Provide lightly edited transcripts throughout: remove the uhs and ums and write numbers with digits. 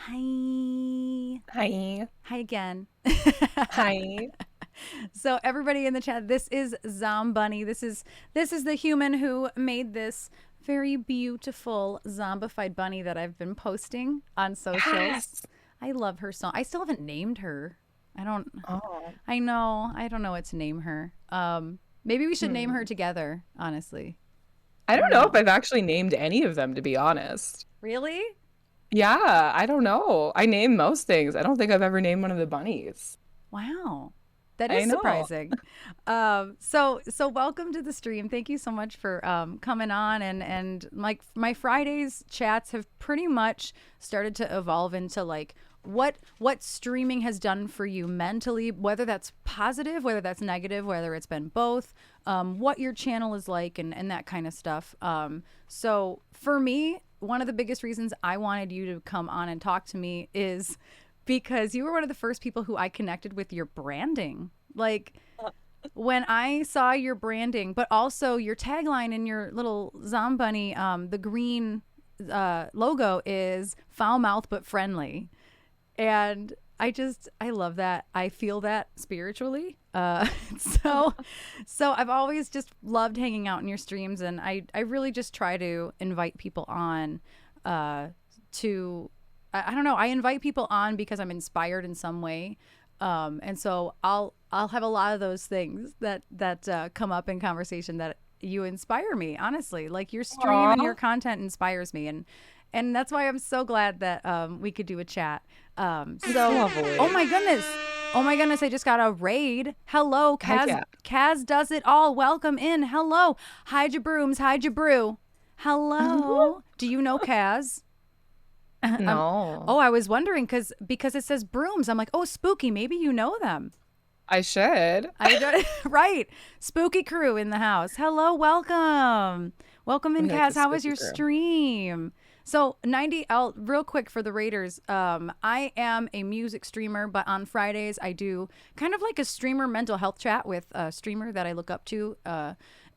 Hi. Hi. Hi again. Hi. So everybody in the chat, this is Zombunny. This is the human who made this very beautiful zombified bunny that I've been posting on socials. Yes. I love her song. I still haven't named her. I don't Oh. I know. I don't know what to name her. Maybe we should name her Hmm. together, honestly. I I don't don't know if know. I've actually named any of them, to be honest. Really? Yeah, I don't know. I name most things. I don't think I've ever named one of the bunnies. Wow. That is I know. surprising. So welcome to the stream. Thank you so much for coming on and like my Fridays chats have pretty much started to evolve into like what streaming has done for you mentally, whether that's positive, whether that's negative, whether it's been both, what your channel is like and that kind of stuff. So for me, one of the biggest reasons I wanted you to come on and talk to me is because you were one of the first people who I connected with your branding. Like when I saw your branding, but also your tagline in your little Zombunny, the green logo is foul mouth but friendly. And I love that. I feel that spiritually. So so I've always just loved hanging out in your streams, and I really just try to invite people on to I don't know. I invite people on because I'm inspired in some way, and so I'll have a lot of those things that come up in conversation that you inspire me. Honestly, like your stream and your Aw, content inspires me, and that's why I'm so glad that we could do a chat. that's So oh lovely. my goodness. Oh my goodness, I just got a raid. Hello, Heck Kaz. yeah. Kaz does it all. Welcome in. Hello. Hide your brooms, hide your brew. Hello. Do you know Kaz? I'm, No, oh, I was wondering because it says brooms. I'm like, oh, spooky. Maybe you know them. I should. I don't, right. Spooky crew in the house. Hello, welcome. Welcome in, We like Kaz. the How was spooky your girl. stream? So 90 I'll real quick for the Raiders. I am a music streamer, but on Fridays I do kind of like a streamer mental health chat with a streamer that I look up to.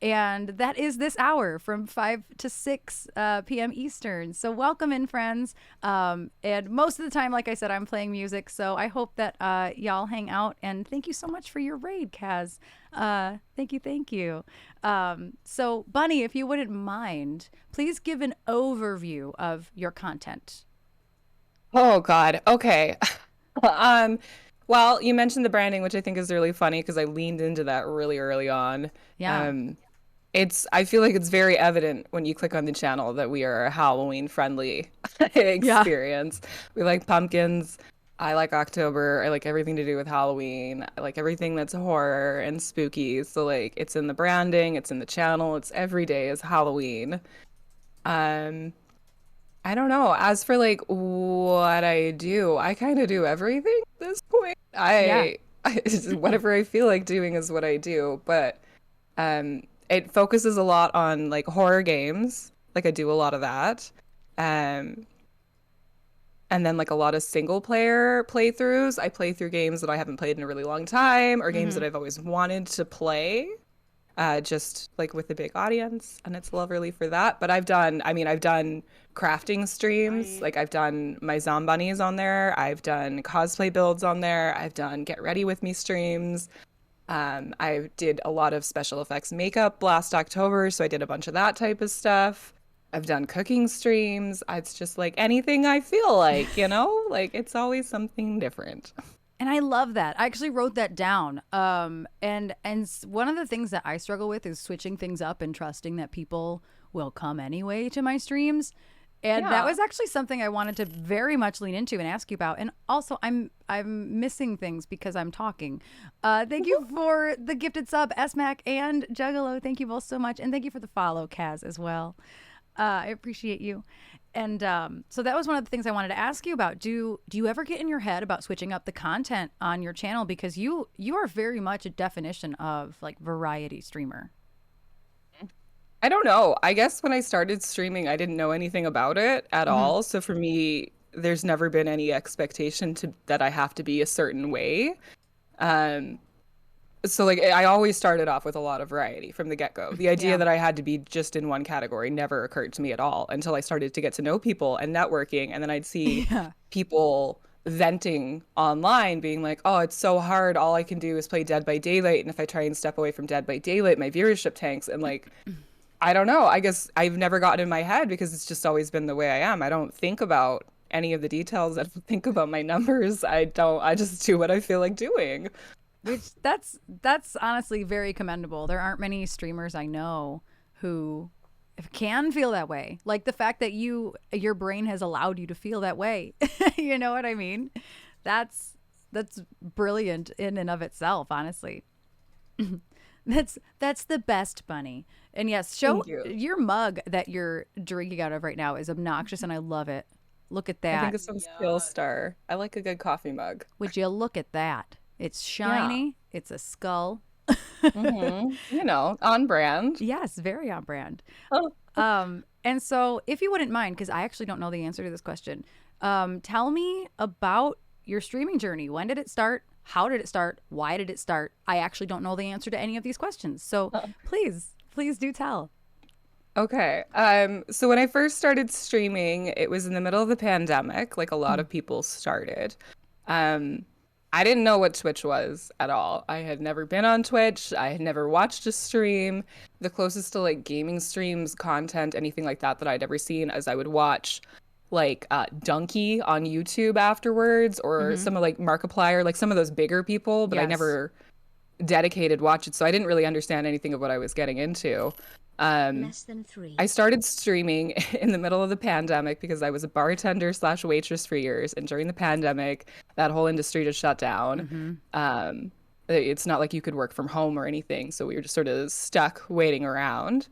And that is this hour from 5 to 6 p.m. Eastern. So, welcome in, friends. And most of the time, like I said, I'm playing music. So, I hope that y'all hang out. And thank you so much for your raid, Kaz. Thank you. Thank you. So, Bunny, if you wouldn't mind, please give an overview of your content. Oh God. Okay. Um, well, you mentioned the branding, which I think is really funny because I leaned into that really early on. Yeah. Um, I feel like it's very evident when you click on the channel that we are a Halloween friendly Yeah. experience. We like pumpkins. I like October. I like everything to do with Halloween. I like everything that's horror and spooky. So like it's in the branding, it's in the channel, it's every day is Halloween. Um, I don't know. As for like what I do, I kind of do everything at this point. Yeah. Whatever I feel like doing is what I do, but it focuses a lot on like horror games. Like I do a lot of that. Um, and then like a lot of single player playthroughs. I play through games that I haven't played in a really long time or games Mm-hmm. that I've always wanted to play. Just like with a big audience, and it's lovely for that. But I've done crafting streams. Right. Like I've done my Zombunnies on there. I've done cosplay builds on there. I've done get ready with me streams. I did a lot of special effects makeup last October, so I did a bunch of that type of stuff. I've done cooking streams. It's just like anything I feel like, like it's always something different. And I love that. I actually wrote that down. And one of the things that I struggle with is switching things up and trusting that people will come anyway to my streams. And that Yeah. was actually something I wanted to very much lean into and ask you about. And also, I'm missing things because I'm talking. Thank you for the gifted sub, SMAC and Juggalo. Thank you both so much, and thank you for the follow, Kaz, as well. I appreciate you. And so that was one of the things I wanted to ask you about. Do you ever get in your head about switching up the content on your channel because you are very much a definition of like variety streamer. I don't know. I guess when I started streaming, I didn't know anything about it at Mm-hmm. all. So for me, there's never been any expectation to that I have to be a certain way. Um, So like I always started off with a lot of variety from the get-go. The idea Yeah. that I had to be just in one category never occurred to me at all until I started to get to know people and networking, and then I'd see Yeah. people venting online being like, "Oh, it's so hard. All I can do is play Dead by Daylight, and if I try and step away from Dead by Daylight, my viewership tanks." And like, I don't know. I guess I've never gotten in my head because it's just always been the way I am. I don't think about any of the details. I don't think about my numbers. I just do what I feel like doing. Which that's honestly very commendable. There aren't many streamers I know who can feel that way. Like the fact that your brain has allowed you to feel that way. You know what I mean? That's brilliant in and of itself, honestly. That's the best, Bunny. And yes, show Thank you. your mug that you're drinking out of right now is obnoxious and I love it. Look at I think that. it's from Skill Star. I like a good coffee mug. Would you look at that? It's Yeah. shiny. It's a skull. You know, on brand. Yes, very on brand. Oh, And so, if you wouldn't mind, because I actually don't know the answer to this question, tell me about your streaming journey. When did it start? How did it start? Why did it start? I actually don't know the answer to any of these questions. So, please do tell. okay. So when I first started streaming, it was in the middle of the pandemic, like a lot of people started. Um, I didn't know what Twitch was at all. I had never been on Twitch. I had never watched a stream. The closest to like gaming streams, content, anything like that that I'd ever seen is I would watch like Donkey on YouTube afterwards, or Mm-hmm. some of like Markiplier, like some of those bigger people, but I Yes. never dedicated watch it, so I didn't really understand anything of what I was getting into. Um, Less than three. I started streaming in the middle of the pandemic because I was a bartender slash waitress for years, and during the pandemic, that whole industry just shut down. Mm-hmm. It's not like you could work from home or anything, so we were just sort of stuck waiting around.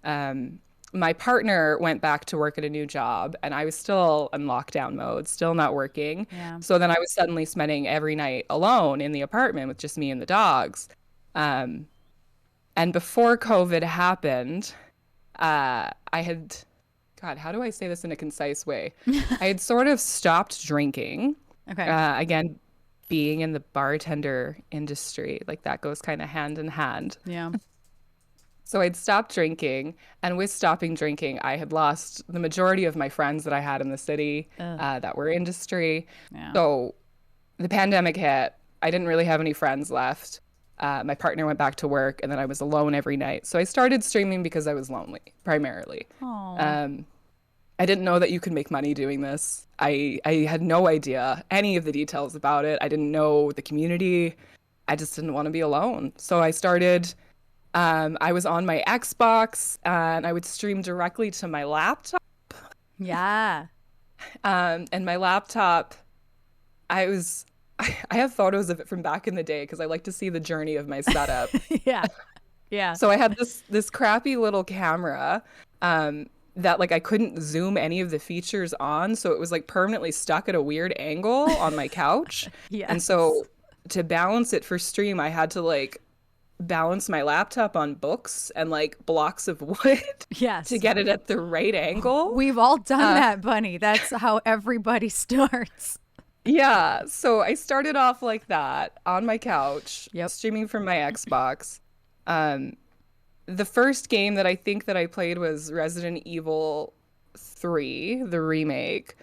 Um, my partner went back to work at a new job, and I was still in lockdown mode, still not working. Yeah. So then I was suddenly spending every night alone in the apartment with just me and the dogs. Um, and before COVID happened, I had, God, how do I say this in a concise way? I had sort of stopped drinking. Okay. Again, being in the bartender industry, like that goes kind of hand in hand. Yeah. So I'd stopped drinking, and with stopping drinking, I had lost the majority of my friends that I had in the city Ugh. that were industry. Yeah. So the pandemic hit. I didn't really have any friends left. My partner went back to work, and then I was alone every night. So I started streaming because I was lonely, primarily. Oh. Um, I didn't know that you could make money doing this. I had no idea any of the details about it. I didn't know the community. I just didn't want to be alone. So I started, I was on my Xbox and I would stream directly to my laptop. Yeah. And my laptop, I was, I have photos of it from back in the day because I like to see the journey of my setup. Yeah. Yeah. So I had this crappy little camera that like I couldn't zoom any of the features on, so it was like permanently stuck at a weird angle on my couch. And Yes. so to balance it for stream, I had to like balance my laptop on books and like blocks of wood Yes. to get it at the right angle. We've all done that, Bunny. That's how everybody starts. Yeah, so I started off like that on my couch, Yep. streaming from my Xbox. Um, the first game that I think that I played was Resident Evil 3, the remake.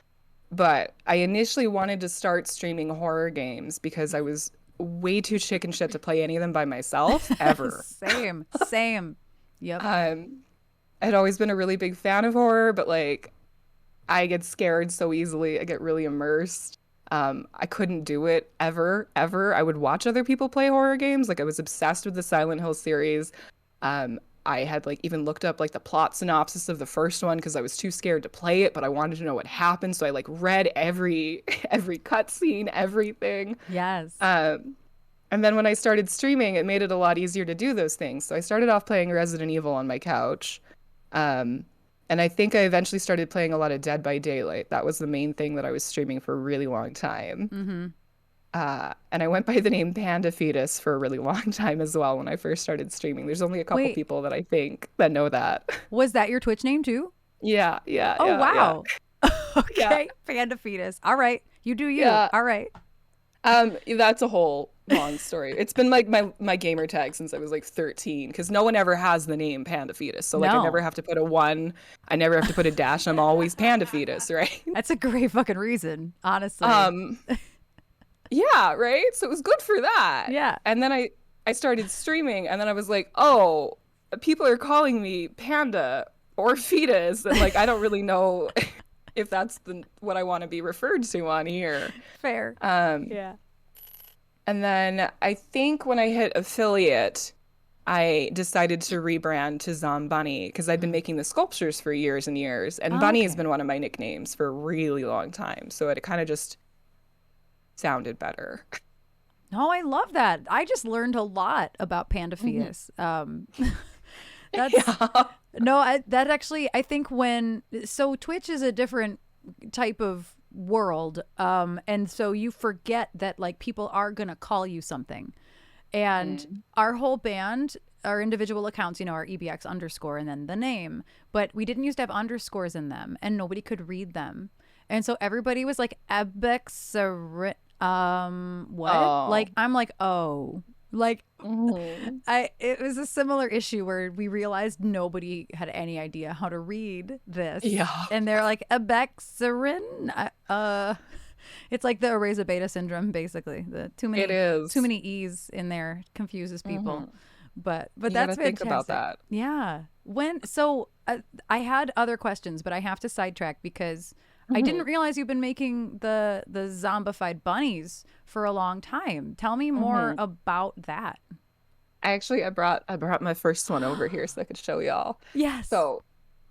But I initially wanted to start streaming horror games because I was way too chicken shit to play any of them by myself ever. Same. Same. Yep. I'd always been a really big fan of horror, but like I get scared so easily. I get really immersed. I couldn't do it ever. I would watch other people play horror games. Like I was obsessed with the Silent Hill series. I had like even looked up like the plot synopsis of the first one because I was too scared to play it, but I wanted to know what happened. So I like read every every cutscene, everything. Yes. And then when I started streaming, it made it a lot easier to do those things. So I started off playing Resident Evil on my couch. And I think I eventually started playing a lot of Dead by Daylight. That was the main thing that I was streaming for a really long time. Mm-hmm. And I went by the name Panda Fetus for a really long time as well when I first started streaming. There's only a couple Wait. people that I think that know that. Was that your Twitch name too? Yeah, yeah, Oh, yeah, wow. Yeah. Okay. Panda fetus. All right. You do you. Yeah. All right. That's a whole long story. It's been like my gamer tag since I was like 13 because no one ever has the name Panda Fetus. So like I never No. have to put a one, I never have to put a dash. I'm always Panda Fetus, right? That's a great fucking reason, honestly. Um, yeah, right? So it was good for that. Yeah. And then I started streaming and then I was like, "Oh, people are calling me Panda or Fetus." And like I don't really know if that's the what I want to be referred to on here. Fair. Um, Yeah. and then I think when I hit affiliate, I decided to rebrand to Zombunnyyy because I'd been making the sculptures for years and years, and Bunny has Okay. been one of my nicknames for a really long time. So it kind of just sounded better. No, I love that. I just learned a lot about Panda Mhm. Fetus. That's Yeah. no, that actually, I think so Twitch is a different type of world. And so you forget that like people are gonna call you something. And Mm. our whole band, our individual accounts, our EBX underscore and then the name, but we didn't used to have underscores in them and nobody could read them. And so everybody was like Ebex, what? Like Oh. I'm like, oh, like Mhm. it was a similar issue where we realized nobody had any idea how to read this. Yeah. And they're like Abexarin. It's like the Erasa beta syndrome, basically. The It too is. many E's in there confuses people. Mhm. But You got to that's think about fantastic. that. Yeah. I had other questions, but I have to sidetrack because I didn't Mhm. realize you've been making the zombified bunnies for a long time. Tell me more Mhm. about that. I brought my first one over here so I could show y'all. Yes. So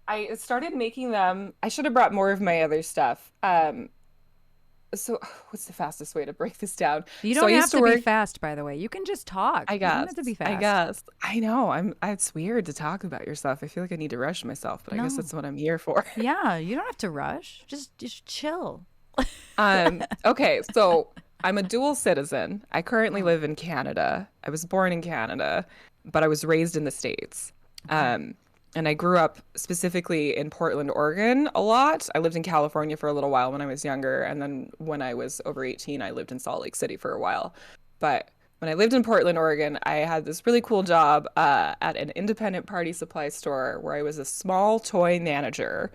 I started making them. I should have brought more of my other stuff. So what's the fastest way to break this down? You So don't I have used to to be work, fast, by the way. You can just talk. I You don't guess. have to be I fast. guess. I know. It's weird to talk about yourself. I feel like I need to rush myself, but I guess No. that's what I'm here for. Yeah, you don't have to rush. Just chill. Okay, so I'm a dual citizen. I currently Oh, live in Canada. I was born in Canada, but I was raised in the States. okay. And I grew up specifically in Portland, Oregon a lot. I lived in California for a little while when I was younger, and then when I was over 18, I lived in Salt Lake City for a while. But when I lived in Portland, Oregon, I had this really cool job at an independent party supply store where I was a small toy manager.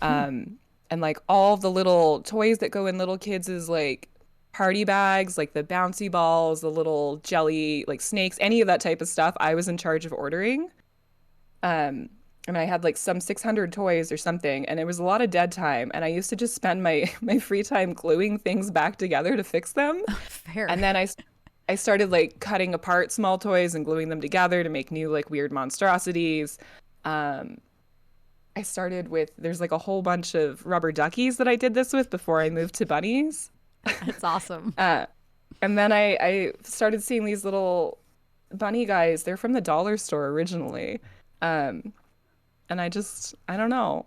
Hmm. And like all the little toys that go in little kids' like party bags, like the bouncy balls, the little jelly, like snakes, any of that type of stuff, I was in charge of ordering. Um, and I had like some 600 toys or something, and it was a lot of dead time. And I used to just spend my my free time gluing things back together to fix them. Fair. And then I started like cutting apart small toys and gluing them together to make new like weird monstrosities. Um, I started with there's like a whole bunch of rubber duckies that I did this with before I moved to bunnies. It's awesome. Uh, and then I started seeing these little bunny guys. They're from the dollar store originally. Um, and I don't know.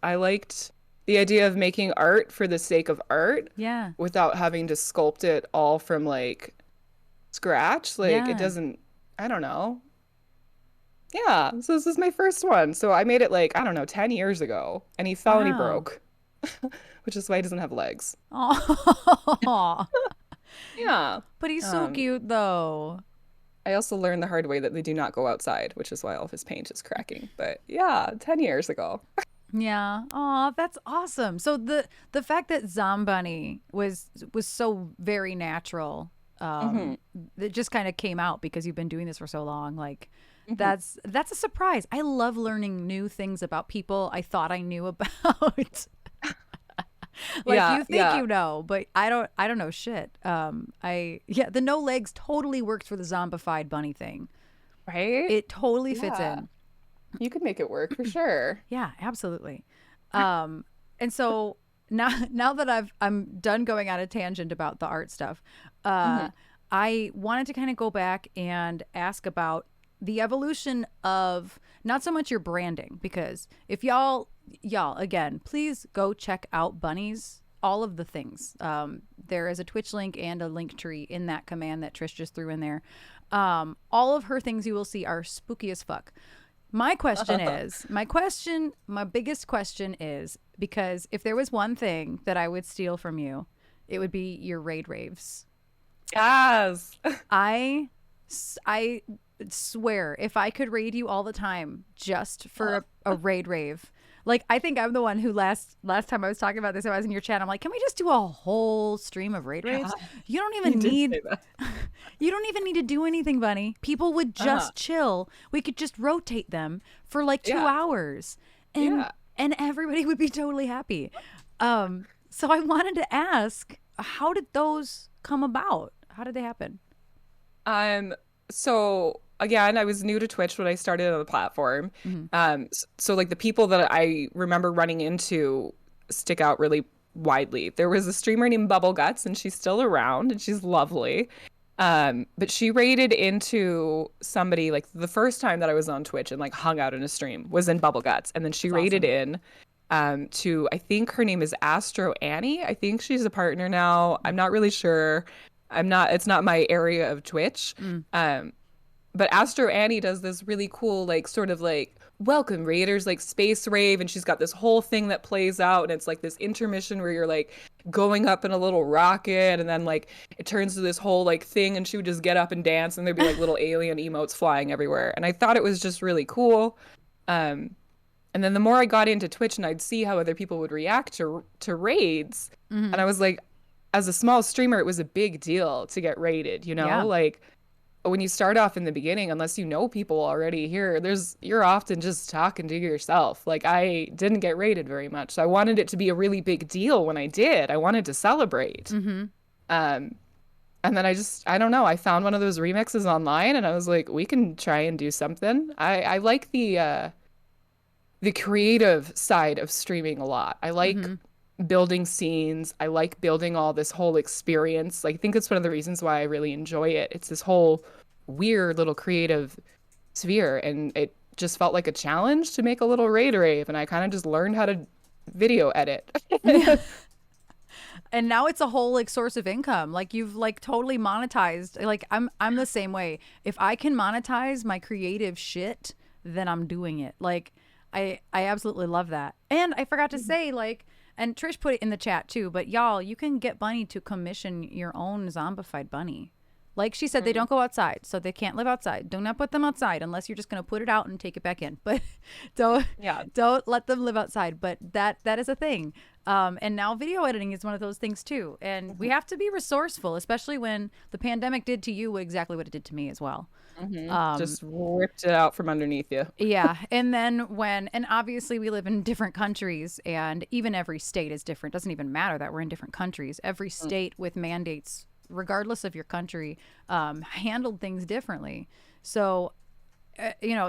I liked the idea of making art for the sake of art Yeah. without having to sculpt it all from like scratch. Like it Yeah. doesn't, I don't know. Yeah, so this is my first one. So I made it like, I don't know, 10 years ago. And he fell and he Wow. broke, which is why he doesn't have legs. Oh. Yeah. But he's so Um, cute though. I also learned the hard way that they do not go outside, which is why all of his paint is cracking. But yeah, 10 years ago. Yeah. Oh, that's awesome. So the fact that Zombunny was so very natural, Hmm. it just kind of came out because you've been doing this for so long. Like Hmm. that's a surprise. I love learning new things about people I thought I knew about. Like Yeah, you think yeah, you know, but I don't know shit. The no legs totally works for the zombified bunny thing. right? It totally fits Yeah, in. you could make it work for sure. Yeah, absolutely. And so now that I'm done going on a tangent about the art stuff, uh, Hmm. I wanted to kind of go back and ask about the evolution of not so much your branding, because if y'all again, please go check out Bunnies. All of the things. There is a Twitch link and a link tree in that command that Trish just threw in there. All of her things you will see are spooky as fuck. My biggest question is because if there was one thing that I would steal from you, it would be your raid raves. Yes. I I swear if I could raid you all the time just for a raid rave. Like I think I'm the one who last time I was talking about this, I was in your chat. I'm like, can we just do a whole stream of raid Yeah, raves? You don't you even did need say that. you don't even need to do anything, Bunny. People would Uh-huh. just chill. We could just rotate them for like two Yeah. hours, and Yeah. and everybody would be totally happy. So I wanted to ask, how did those come about? How did they happen? Um, so again, I was new to Twitch when I started on the platform. Hmm. So like the people that I remember running into stick out really widely. There was a streamer named Bubble Guts, and she's still around, and she's lovely. But she raided into somebody like the first time that I was on Twitch and like hung out in a stream was in Bubble Guts, and then she That's raided awesome. in to I think her name is Astro Annie. I think she's a partner now. I'm not really sure. I'm not. It's not my area of Twitch. Mm. Um, but Astro Annie does this really cool, like, sort of like, welcome Raiders, like space rave. And she's got this whole thing that plays out. And it's like this intermission where you're like going up in a little rocket. And then like it turns to this whole like thing. And she would just get up and dance. And there'd be like little alien emotes flying everywhere. And I thought it was just really cool. Um, and then the more I got into Twitch and I'd see how other people would react to raids. And Hmm. I was like, as a small streamer, it was a big deal to get raided, you know? Yeah. Like, when you start off in the beginning, unless you know people already here, you're often just talking to yourself. Like I didn't get rated very much. So I wanted it to be a really big deal when I did. I wanted to celebrate. Hmm. Um, and then I don't know, I found one of those remixes online and I was like, we can try and do something. I like the creative side of streaming a lot. I like Hmm. building scenes. I like building all this whole experience. Like, I think it's one of the reasons why I really enjoy it. It's this whole weird little creative sphere, and it just felt like a challenge to make a little raid rave, and I kind of just learned how to video edit. Yeah. And now it's a whole like source of income. Like you've like totally monetized. Like I'm the same way. If I can monetize my creative shit, then I'm doing it. Like I absolutely love that. And I forgot to say like, and Trish put it in the chat too, but y'all, you can get Bunny to commission your own zombified bunny. Like she said, they Mm. don't go outside, so they can't live outside. Do not put them outside unless you're just going to put it out and take it back in. But don't Yeah. don't let them live outside. But that is a thing. And now video editing is one of those things too. And we Mhm. have to be resourceful, especially when the pandemic did to you exactly what it did to me as well. Um, Just ripped it out from underneath you. yeah. And then and obviously we live in different countries, and even every state is different. Doesn't even matter that we're in different countries. Every Mm. state with mandates, regardless of your country, handled things differently. So,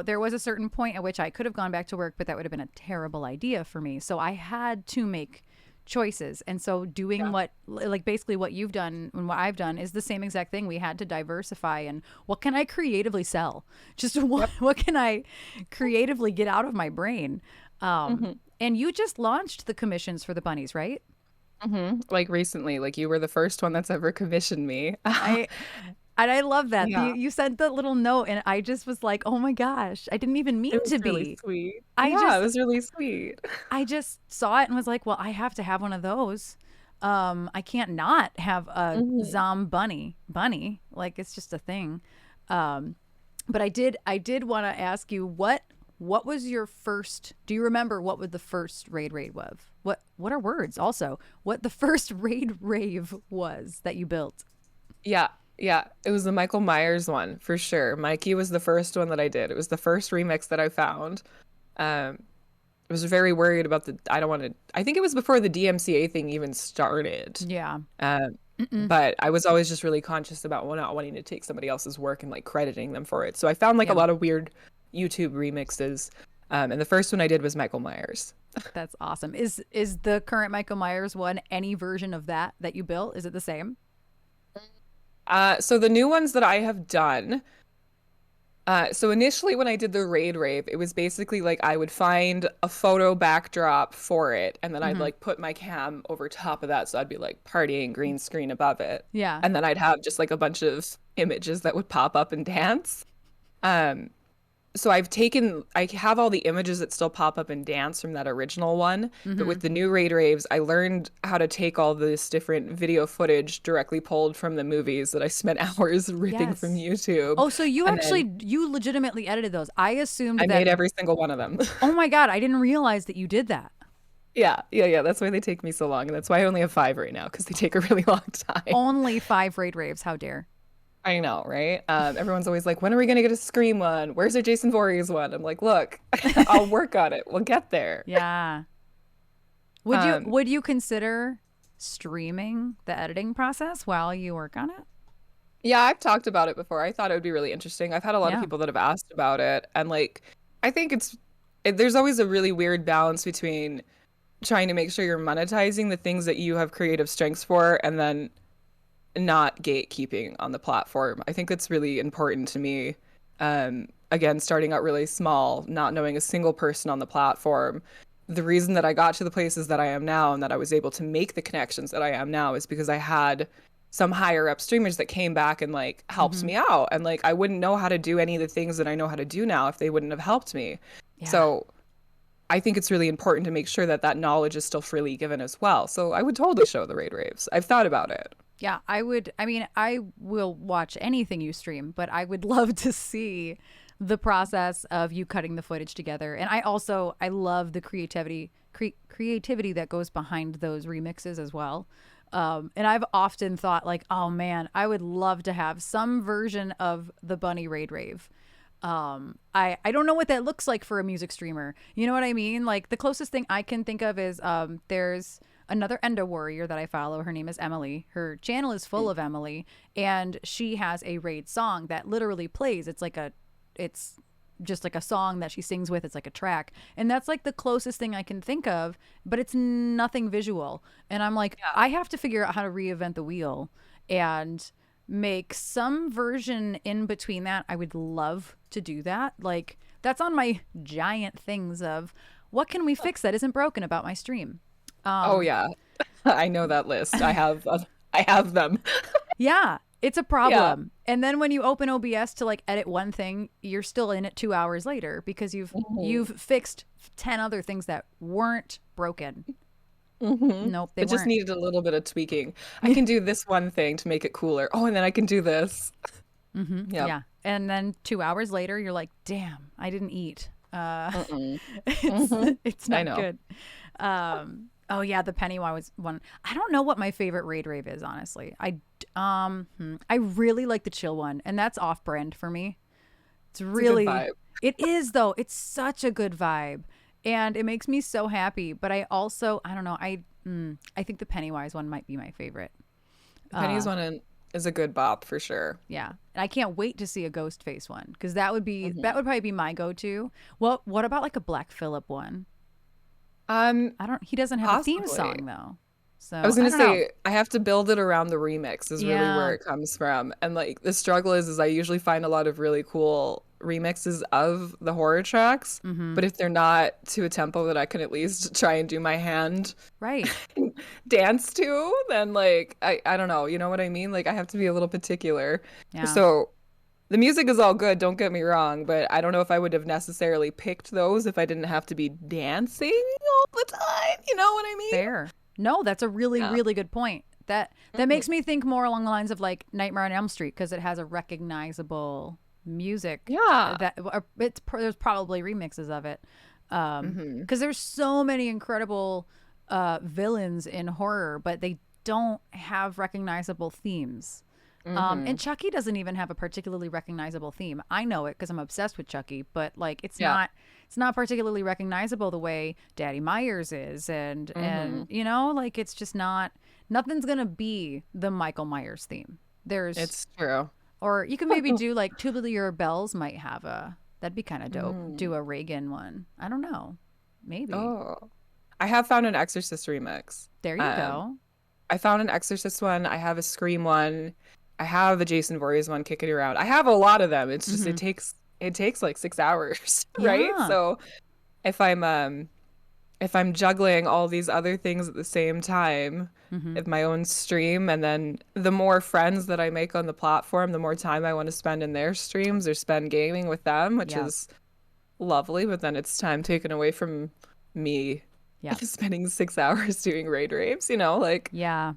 there was a certain point at which I could have gone back to work, but that would have been a terrible idea for me. So I had to make choices. And so doing Yeah. like basically what you've done and what I've done is the same exact thing. We had to diversify and what can I creatively sell? Just Yep. what can I creatively get out of my brain? Hmm. And you just launched the commissions for the bunnies, right? Like recently, like you were the first one that's ever commissioned me. I And I love that. Yeah, You sent the little note and I just was like, "Oh my gosh, I didn't even it mean was to really be." sweet. I Yeah, it just was really sweet. I just saw it and was like, "Well, I have to have one of those. I can't not have a Hmm. bunny. Like it's just a thing." Um, but I did want to ask you what was your first? Do you remember what was the first raid was? What are words? Also, what the first raid rave was that you built? Yeah, yeah. It was the Michael Myers one for sure. Mikey was the first one that I did. It was the first remix that I found. Um, I was very worried about I don't want to, I think it was before the DMCA thing even started. Yeah. Um, Mm-mm. but I was always just really conscious about not wanting to take somebody else's work and like crediting them for it. So I found like a Yeah. lot of weird YouTube remixes. And the first one I did was Michael Myers. That's awesome. Is the current Michael Myers one any version of that you built? Is it the same? So the new ones that I have done, so initially when I did the raid rave, it was basically like I would find a photo backdrop for it, and then I'd Hmm. like put my cam over top of that, so I'd be like partying green screen above it, Yeah. and then I'd have just like a bunch of images that would pop up and dance. Um, so I have all the images that still pop up in dance from that original one, but Mm-hmm. with the new raid raves, I learned how to take all this different video footage directly pulled from the movies that I spent hours ripping from Yes. YouTube, Oh, so you and then actually you legitimately edited those. I assumed I that. made every single one of them. Oh my God, I didn't realize that you did that. Yeah, yeah, yeah. That's why they take me so long, and that's why I only have five right now because they take a really long time. Only 5 raid raves. How dare? I know, right? Everyone's always like, "When are we gonna get a Scream one? Where's a Jason Voorhees one?" I'm like, "Look, I'll work on it. We'll get there." Yeah. Would you Um, would you consider streaming the editing process while you work on it? Yeah, I've talked about it before. I thought it would be really interesting. I've had a lot of Yeah. people that have asked about it, and like, I think there's always a really weird balance between trying to make sure you're monetizing the things that you have creative strengths for, and then not gatekeeping on the platform. I think that's really important to me. Again, starting out really small, not knowing a single person on the platform. The reason that I got to the places that I am now and that I was able to make the connections that I am now is because I had some higher up streamers that came back and like helped Mm-hmm. me out. And like I wouldn't know how to do any of the things that I know how to do now if they wouldn't have helped me. Yeah. So I think it's really important to make sure that that knowledge is still freely given as well. So I would totally show the raid raves. I've thought about it. Yeah, I would. I mean, I will watch anything you stream, but I would love to see the process of you cutting the footage together. And I love the creativity that goes behind those remixes as well. And I've often thought like, oh man, I would love to have some version of the Bunny Raid Rave. I don't know what that looks like for a music streamer. You know what I mean? Like the closest thing I can think of is there's another Endo warrior that I follow. Her name is Emily. Her channel is full of Emily, and she has a raid song that literally plays. It's just like a song that she sings with. It's like a track, and that's like the closest thing I can think of. But it's nothing visual, and I'm like, Yeah. I have to figure out how to reinvent the wheel and make some version in between that. I would love to do that. Like that's on my giant things of what can we fix that isn't broken about my stream. Oh Um, yeah. I know that list. I have them. yeah, it's a Yeah. problem. And then when you open OBS to like edit one thing, you're still in it 2 hours later because Hmm. you've fixed 10 other things that weren't broken. Hmm. Nope, they It just weren't. needed a little bit of tweaking. I can do this one thing to make it cooler. Oh, and then I can do this. Yep. Yeah. And then 2 hours later, you're like, damn, I didn't eat. Mm-mm. It's Hmm. it's I not know. good. Oh yeah, the Pennywise one. I don't know what my favorite raid rave is, honestly. I really like the chill one, and that's off brand for me. It's It's a good really vibe. it is though. It's such a good vibe, and it makes me so happy. But I also I don't know. I think the Pennywise one might be my favorite. The Penny's Uh, is a good bop for sure. yeah, and I can't wait to see a ghost face one because that Hmm. would probably be my go to. What about like a Black Phillip one? Um, I don't. He doesn't have a theme Possibly. song though, I so was I gonna don't know. say I have to build it around the remix is really where Yeah. it comes from. And like the struggle is I usually find a lot of really cool remixes of the horror tracks, Mm-hmm. but if they're not to a tempo that I can at least try and do my hand Right. dance to, then like I don't know, you know what I mean? Like I have to be a little particular. Yeah. So the music is all good, don't get me wrong, but I don't know if I would have necessarily picked those if I didn't have to be dancing all the time. You know what I mean? Fair. No, that's a really, Yeah. really good point. That Mhm. makes me think more along the lines of like Nightmare on Elm Street because it has a recognizable music Yeah. that or there's probably remixes of it. Hmm. Because there's so many incredible villains in horror, but they don't have recognizable themes. And Hmm. Chucky doesn't even have a particularly recognizable theme. I know it because I'm obsessed with Chucky, but like Yeah. it's not particularly recognizable the way Daddy Myers is, Hmm. and you know, like it's just not nothing's gonna be the Michael Myers theme. There's It's true. or you can maybe do like Tubular Bells might have a that'd be kind of dope. Mm. Do a Reagan one. I don't know. Maybe. Oh, I have found an Exorcist remix. There you Um, go. I found an Exorcist one. I have a Scream one. I have a Jason Voorhees one kicking around. I have a lot of them. It's just Hmm. it takes like 6 hours, right? Yeah. So if I'm if I'm juggling all these other things at the same time, Hmm. of my own stream, and then the more friends that I make on the platform, the more time I want to spend in their streams or spend gaming with them, which Yep. is lovely, but then it's time taken away from me Yeah. spending 6 hours doing raid rapes, like Yeah.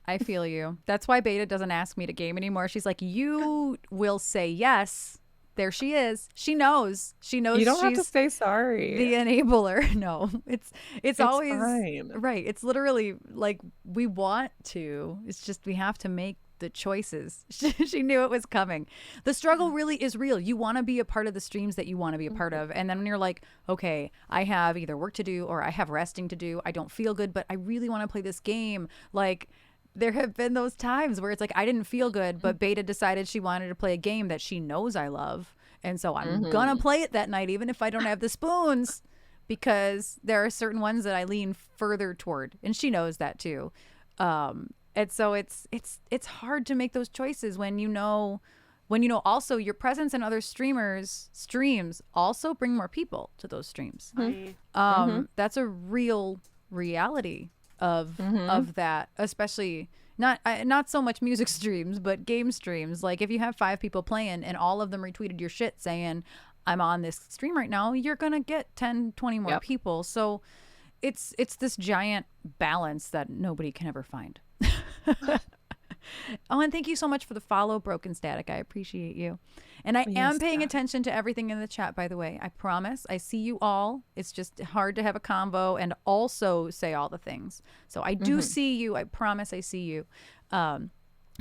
I feel you. That's why Beta doesn't ask me to game anymore. She's like, "You will say yes." There she is. She knows. She you knows don't have to she's say sorry. the enabler. No, it's It's always fine. right. It's literally like we want to. It's just we have to make the choices. She knew it was coming. The struggle really is real. You want to be a part of the streams that you want to be a part of. And then when you're like, okay, I have either work to do or I have resting to do. I don't feel good, but I really want to play this game. Like there have been those times where it's like I didn't feel good, but Beta decided she wanted to play a game that she knows I love. And so I'm gonna Mm-hmm. play it that night, even if I don't have the spoons, because there are certain ones that I lean further toward, and she knows that too. And so it's hard to make those choices when you know also your presence in other streamers streams also bring more people to those streams. Mm-hmm. That's a real reality of Mm-hmm. of that, especially not so much music streams, but game streams. Like if you have 5 people playing and all of them retweeted your shit saying, "I'm on this stream right now," you're gonna get 10, 20 more Yep. people. So it's this giant balance that nobody can ever find. Oh, and thank you so much for the follow, Broken Static. I appreciate you. And I am Yes. paying attention to everything in the chat, by the way. I promise. I see you all. It's just hard to have a combo and also say all the things. So I do Mm-hmm. see you. I promise I see you.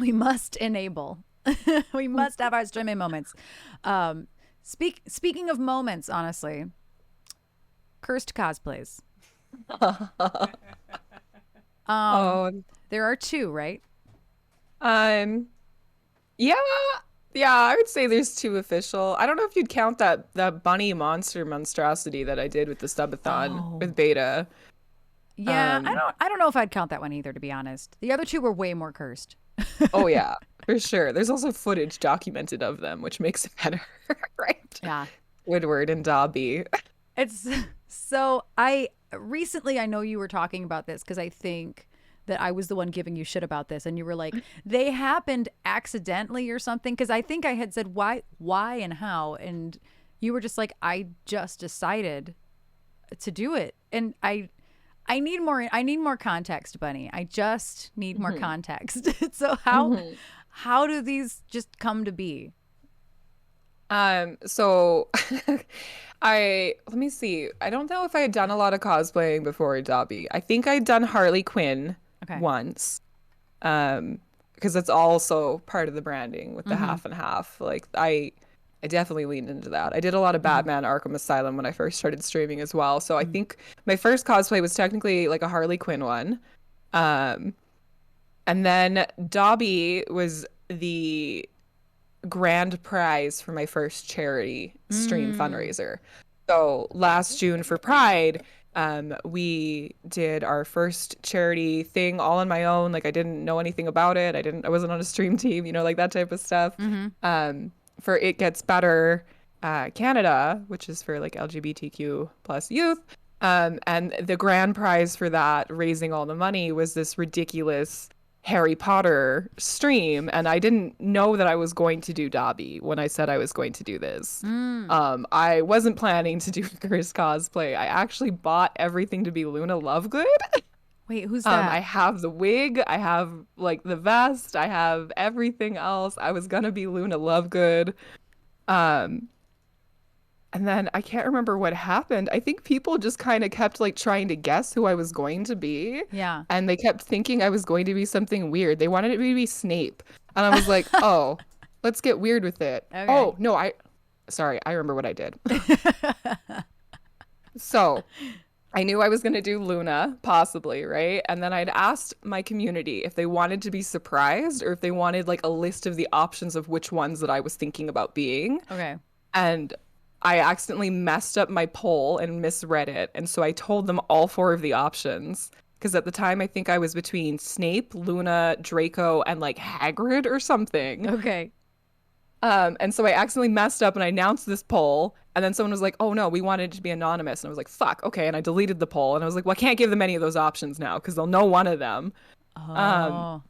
We must enable. We must have our streaming moments. Speaking of moments, honestly, cursed cosplays. Oh, There are 2, right? um, yeah, yeah, I would say there's 2 official. I don't know if you'd count that bunny monstrosity that I did with the subathon Oh. with Beta. Yeah, I Um, don't I don't know if I'd count that one either, to be honest. The other 2 were way more cursed. oh yeah, for sure. There's also footage documented of them, which makes it better, right? Yeah. Woodward and Dobby. It's so I recently I know you were talking about this because I think that I was the one giving you shit about this and you were like they happened accidentally or something because I think I had said why and how and you were just like I just decided to do it and I need more context, Bunny. I just need more Mhm. context. So Mhm. how do these just come to be? So let me see. I don't know if I had done a lot of cosplaying before Dobby. I think I'd done Harley Quinn Okay. once. Um, because it's also part of the branding with the Mm-hmm. half and half. Like I definitely leaned into that. I did a lot of Mm-hmm. Batman Arkham Asylum when I first started streaming as well. So I think my first cosplay was technically like a Harley Quinn one. Um, and then Dobby was the grand prize for my first charity stream Mm. fundraiser. So last June for Pride, we did our first charity thing all on my own. Like I didn't know anything about it. I wasn't on a stream team, like that type of stuff. Mm-hmm. For It Gets Better Canada, which is for like LGBTQ plus youth. And the grand prize for that, raising all the money, was this ridiculous Harry Potter stream, and I didn't know that I was going to do Dobby when I said I was going to do this. Mm. I wasn't planning to do Chris cosplay. I actually bought everything to be Luna Lovegood. Wait, who's I that? have the wig, I have like the vest, I have everything else. I was gonna be Luna Lovegood. Um, and then I can't remember what happened. I think people just kind of kept like trying to guess who I was going to be. Yeah. And they kept thinking I was going to be something weird. They wanted me to be Snape. And I was like, oh, let's get weird with it. Okay. Oh, no, sorry, I remember what I did. So I knew I was going to do Luna, possibly, right? And then I'd asked my community if they wanted to be surprised or if they wanted like a list of the options of which ones that I was thinking about being. Okay. And I accidentally messed up my poll and misread it. And so I told them all 4 of the options. Because at the time, I think I was between Snape, Luna, Draco, and like Hagrid or something. Okay. And so I accidentally messed up and I announced this poll. And then someone was like, oh no, we wanted it to be anonymous. And I was like, fuck, okay. And I deleted the poll. And I was like, well, I can't give them any of those options now because they'll know one of them. Um, Oh.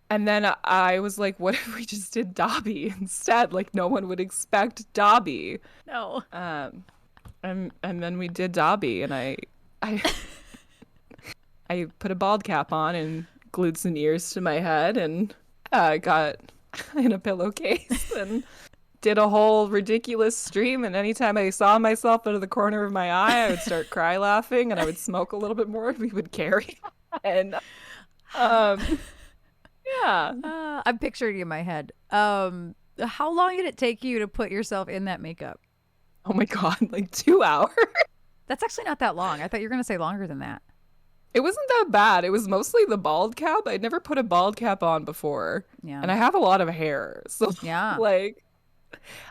And then I was like, what if we just did Dobby instead? Like no one would expect Dobby. No. Um, and then we did Dobby, and I I put a bald cap on and glued some ears to my head, and got in a pillowcase and did a whole ridiculous stream. And anytime I saw myself out of the corner of my eye, I would start cry laughing, and I would smoke a little bit more, and we would carry on. Um, yeah. I'm picturing you in my head. How long did it take you to put yourself in that makeup? Oh my God, like 2 hours. That's actually not that long. I thought you were going to say longer than that. It wasn't that bad. It was mostly the bald cap. I'd never put a bald cap on before. Yeah. And I have a lot of hair. So Yeah. like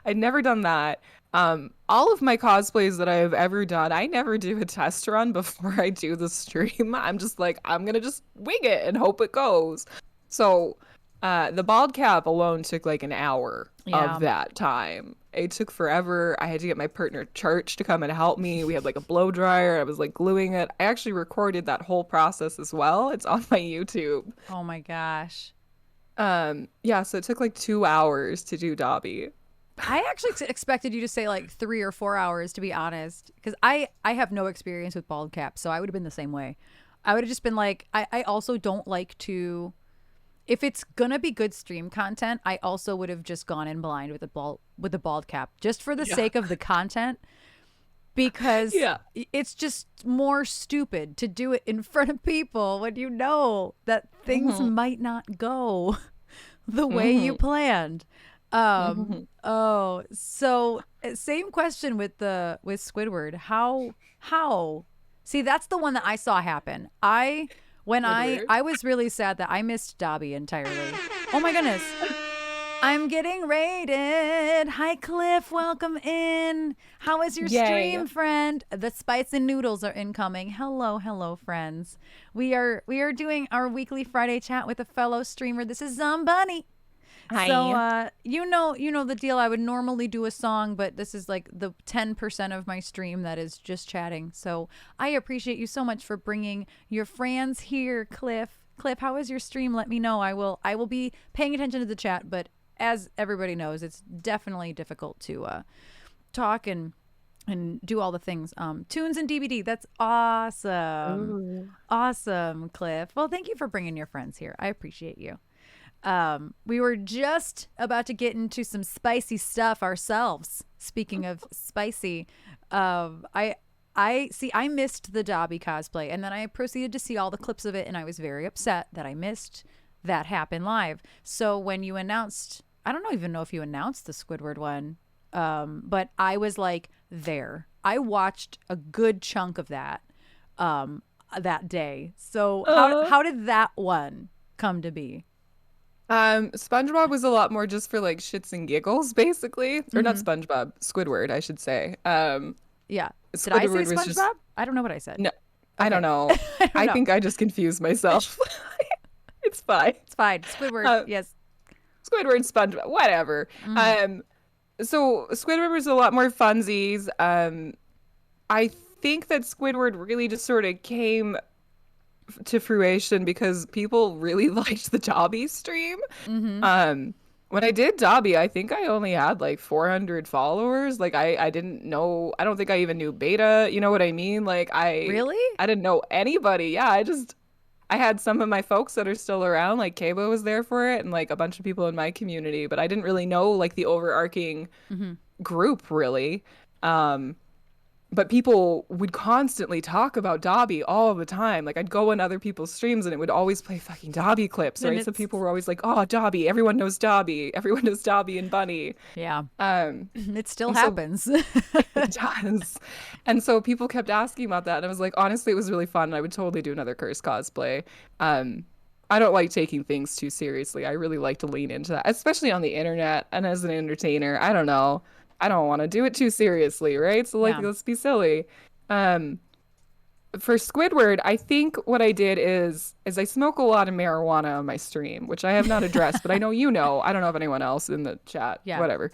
I'd never done that. All of my cosplays that I've ever done, I never do a test run before I do the stream. I'm just like, I'm gonna just wing it and hope it goes. So the bald cap alone took like an hour Yeah. of that time. It took forever. I had to get my partner at church to come and help me. We had like a blow dryer. I was like gluing it. I actually recorded that whole process as well. It's on my YouTube. Oh my gosh. Yeah, so it took like 2 hours to do Dobby. I actually expected you to say like 3 or 4 hours, to be honest, because I have no experience with bald caps, so I would have been the same way. I would have just been like, I also don't like to, if it's gonna be good stream content, I also would have just gone in blind with a bald cap, just for the sake of the content, because Yeah. it's just more stupid to do it in front of people when you know that things might not go the way you planned. Oh, so same question with Squidward. How? See, that's the one that I saw happen. When Squidward? I was really sad that I missed Dobby entirely. Oh my goodness. I'm getting raided. Hi Cliff, welcome in. How is your Yay. stream, friend? The spice and noodles are incoming. Hello, friends. We are doing our weekly Friday chat with a fellow streamer. This is Zombunnyyy. Hi. So you know the deal. I would normally do a song, but this is like the 10% of my stream that is just chatting. So I appreciate you so much for bringing your friends here, Cliff. Cliff, how is your stream? Let me know. I will be paying attention to the chat, but as everybody knows, it's definitely difficult to talk and do all the things. Tunes and DVD. That's awesome. Ooh. Awesome, Cliff. Well, thank you for bringing your friends here. I appreciate you. We were just about to get into some spicy stuff ourselves. Speaking of spicy, I missed the Dobby cosplay, and then I proceeded to see all the clips of it, and I was very upset that I missed that happen live. So when you announced, I don't even know if you announced the Squidward one, but I was like there. I watched a good chunk of that that day. So how did that one come to be? SpongeBob was a lot more just for like shits and giggles, basically. Or not SpongeBob, Squidward, I should say. Yeah. Did I say Squidward was SpongeBob? just I don't know what I said. no, I don't know. I don't know. think I just confused myself. It's fine. It's fine. Squidward, yes. Squidward, SpongeBob, whatever. So Squidward was a lot more funsies. I think that Squidward really just sort of came to fruition because people really liked the Dobby stream. When I did Dobby, I think I only had like 400 followers. Like I didn't know, I don't think I even knew beta, you know what I mean? Like Really? I didn't know anybody. Yeah, I had some of my folks that are still around, like Kabo was there for it and like a bunch of people in my community, but I didn't really know like the overarching group really. But people would constantly talk about Dobby all the time. Like I'd go in other people's streams and it would always play fucking Dobby clips, right? So people were always like, "Oh, Dobby! Everyone knows Dobby. Everyone knows Dobby and Bunny." Yeah. It still happens. It does. And so people kept asking about that, and I was like, honestly, it was really fun. I would totally do another Curse cosplay. I don't like taking things too seriously. I really like to lean into that, especially on the internet and as an entertainer. I don't know. I don't want to do it too seriously, right? So like, let's be silly. For Squidward, I think what I did is I smoke a lot of marijuana on my stream, which I have not addressed, but I know you know. I don't know if anyone else in the chat. Yeah. Whatever.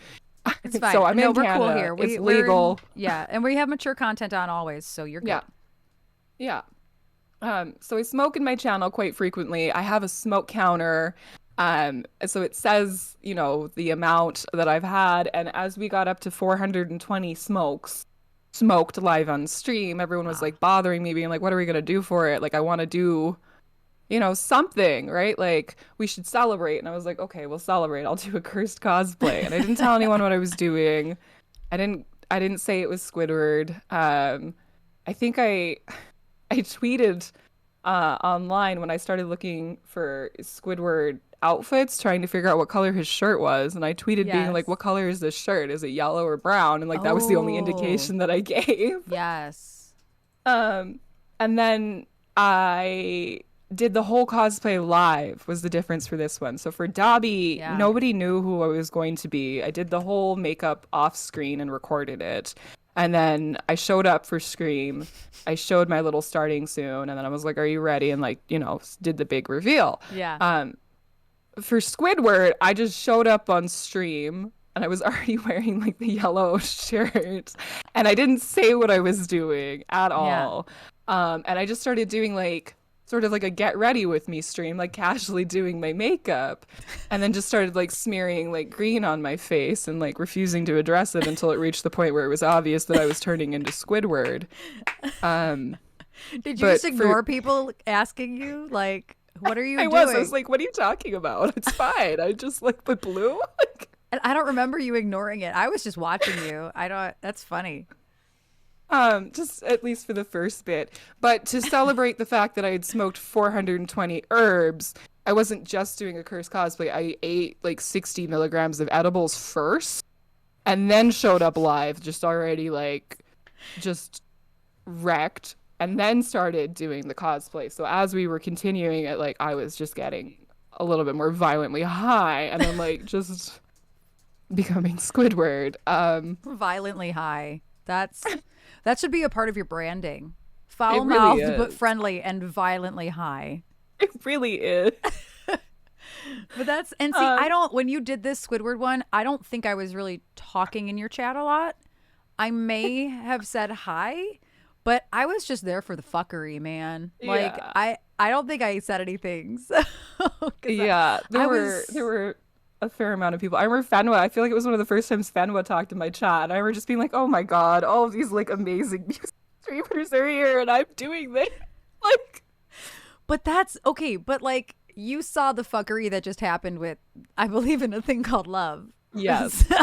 It's fine. So I'm in we're Canada. Cool here. It's legal. Yeah, and we have mature content on always, so you're good. Yeah. So I smoke in my channel quite frequently. I have a smoke counter. So it says, you know, the amount that I've had, and as we got up to 420 smoked live on stream, everyone was Ah, like bothering me, being like, "What are we gonna do for it? Like, I want to do, you know, something, right? Like, we should celebrate." And I was like, "Okay, we'll celebrate. I'll do a cursed cosplay." And I didn't tell anyone what I was doing. I didn't say it was Squidward. I think I tweeted online when I started looking for Squidward outfits, trying to figure out what color his shirt was. And I tweeted being like, yes. "What color is this shirt? Is it yellow or brown?" And like that was the only Oh, indication that I gave. yes. Um, and then I did the whole cosplay live was the difference for this one. So for Dobby, Yeah. nobody knew who I was going to be. I did the whole makeup off screen and recorded it. And then I showed up for Scream. I showed my little starting soon, and then I was like, "Are you ready?" And like, you know, did the big reveal. Yeah. Um, for Squidward, I just showed up on stream and I was already wearing like the yellow shirt and I didn't say what I was doing at Yeah. all. And I just started doing like sort of like a get ready with me stream, like casually doing my makeup, and then just started like smearing like green on my face and like refusing to address it until it reached the point where it was obvious that I was turning into Squidward. Um, Did you just but for ignore people asking you, like, what are you I was doing? like, "What are you talking about? It's fine. I just like put blue." And I don't remember you ignoring it. I was just watching you. I don't, that's funny. Just at least for the first bit. But to celebrate the fact that I had smoked 420 herbs, I wasn't just doing a curse cosplay. I ate like 60 milligrams of edibles first and then showed up live, just already like just wrecked, and then started doing the cosplay. So as we were continuing it, like I was just getting a little bit more violently high and then like just becoming Squidward. Violently high. That should be a part of your branding. It Foul really mouthed but is. friendly and violently high. It really is. But that's and see, I Um, don't when you did this Squidward one, I don't think I was really talking in your chat a lot. I may have said hi, but I was just there for the fuckery, man. Like yeah. I don't think I said anything. So cuz Yeah, I there was were a fair amount of people. I remember Fenwa. I feel like it was one of the first times Fenwa talked in my chat. And I remember just being like, "Oh my God, all of these like amazing music streamers are here, and I'm doing this." Like, but that's okay, but like you saw the fuckery that just happened with I believe in a thing called love. yes, So,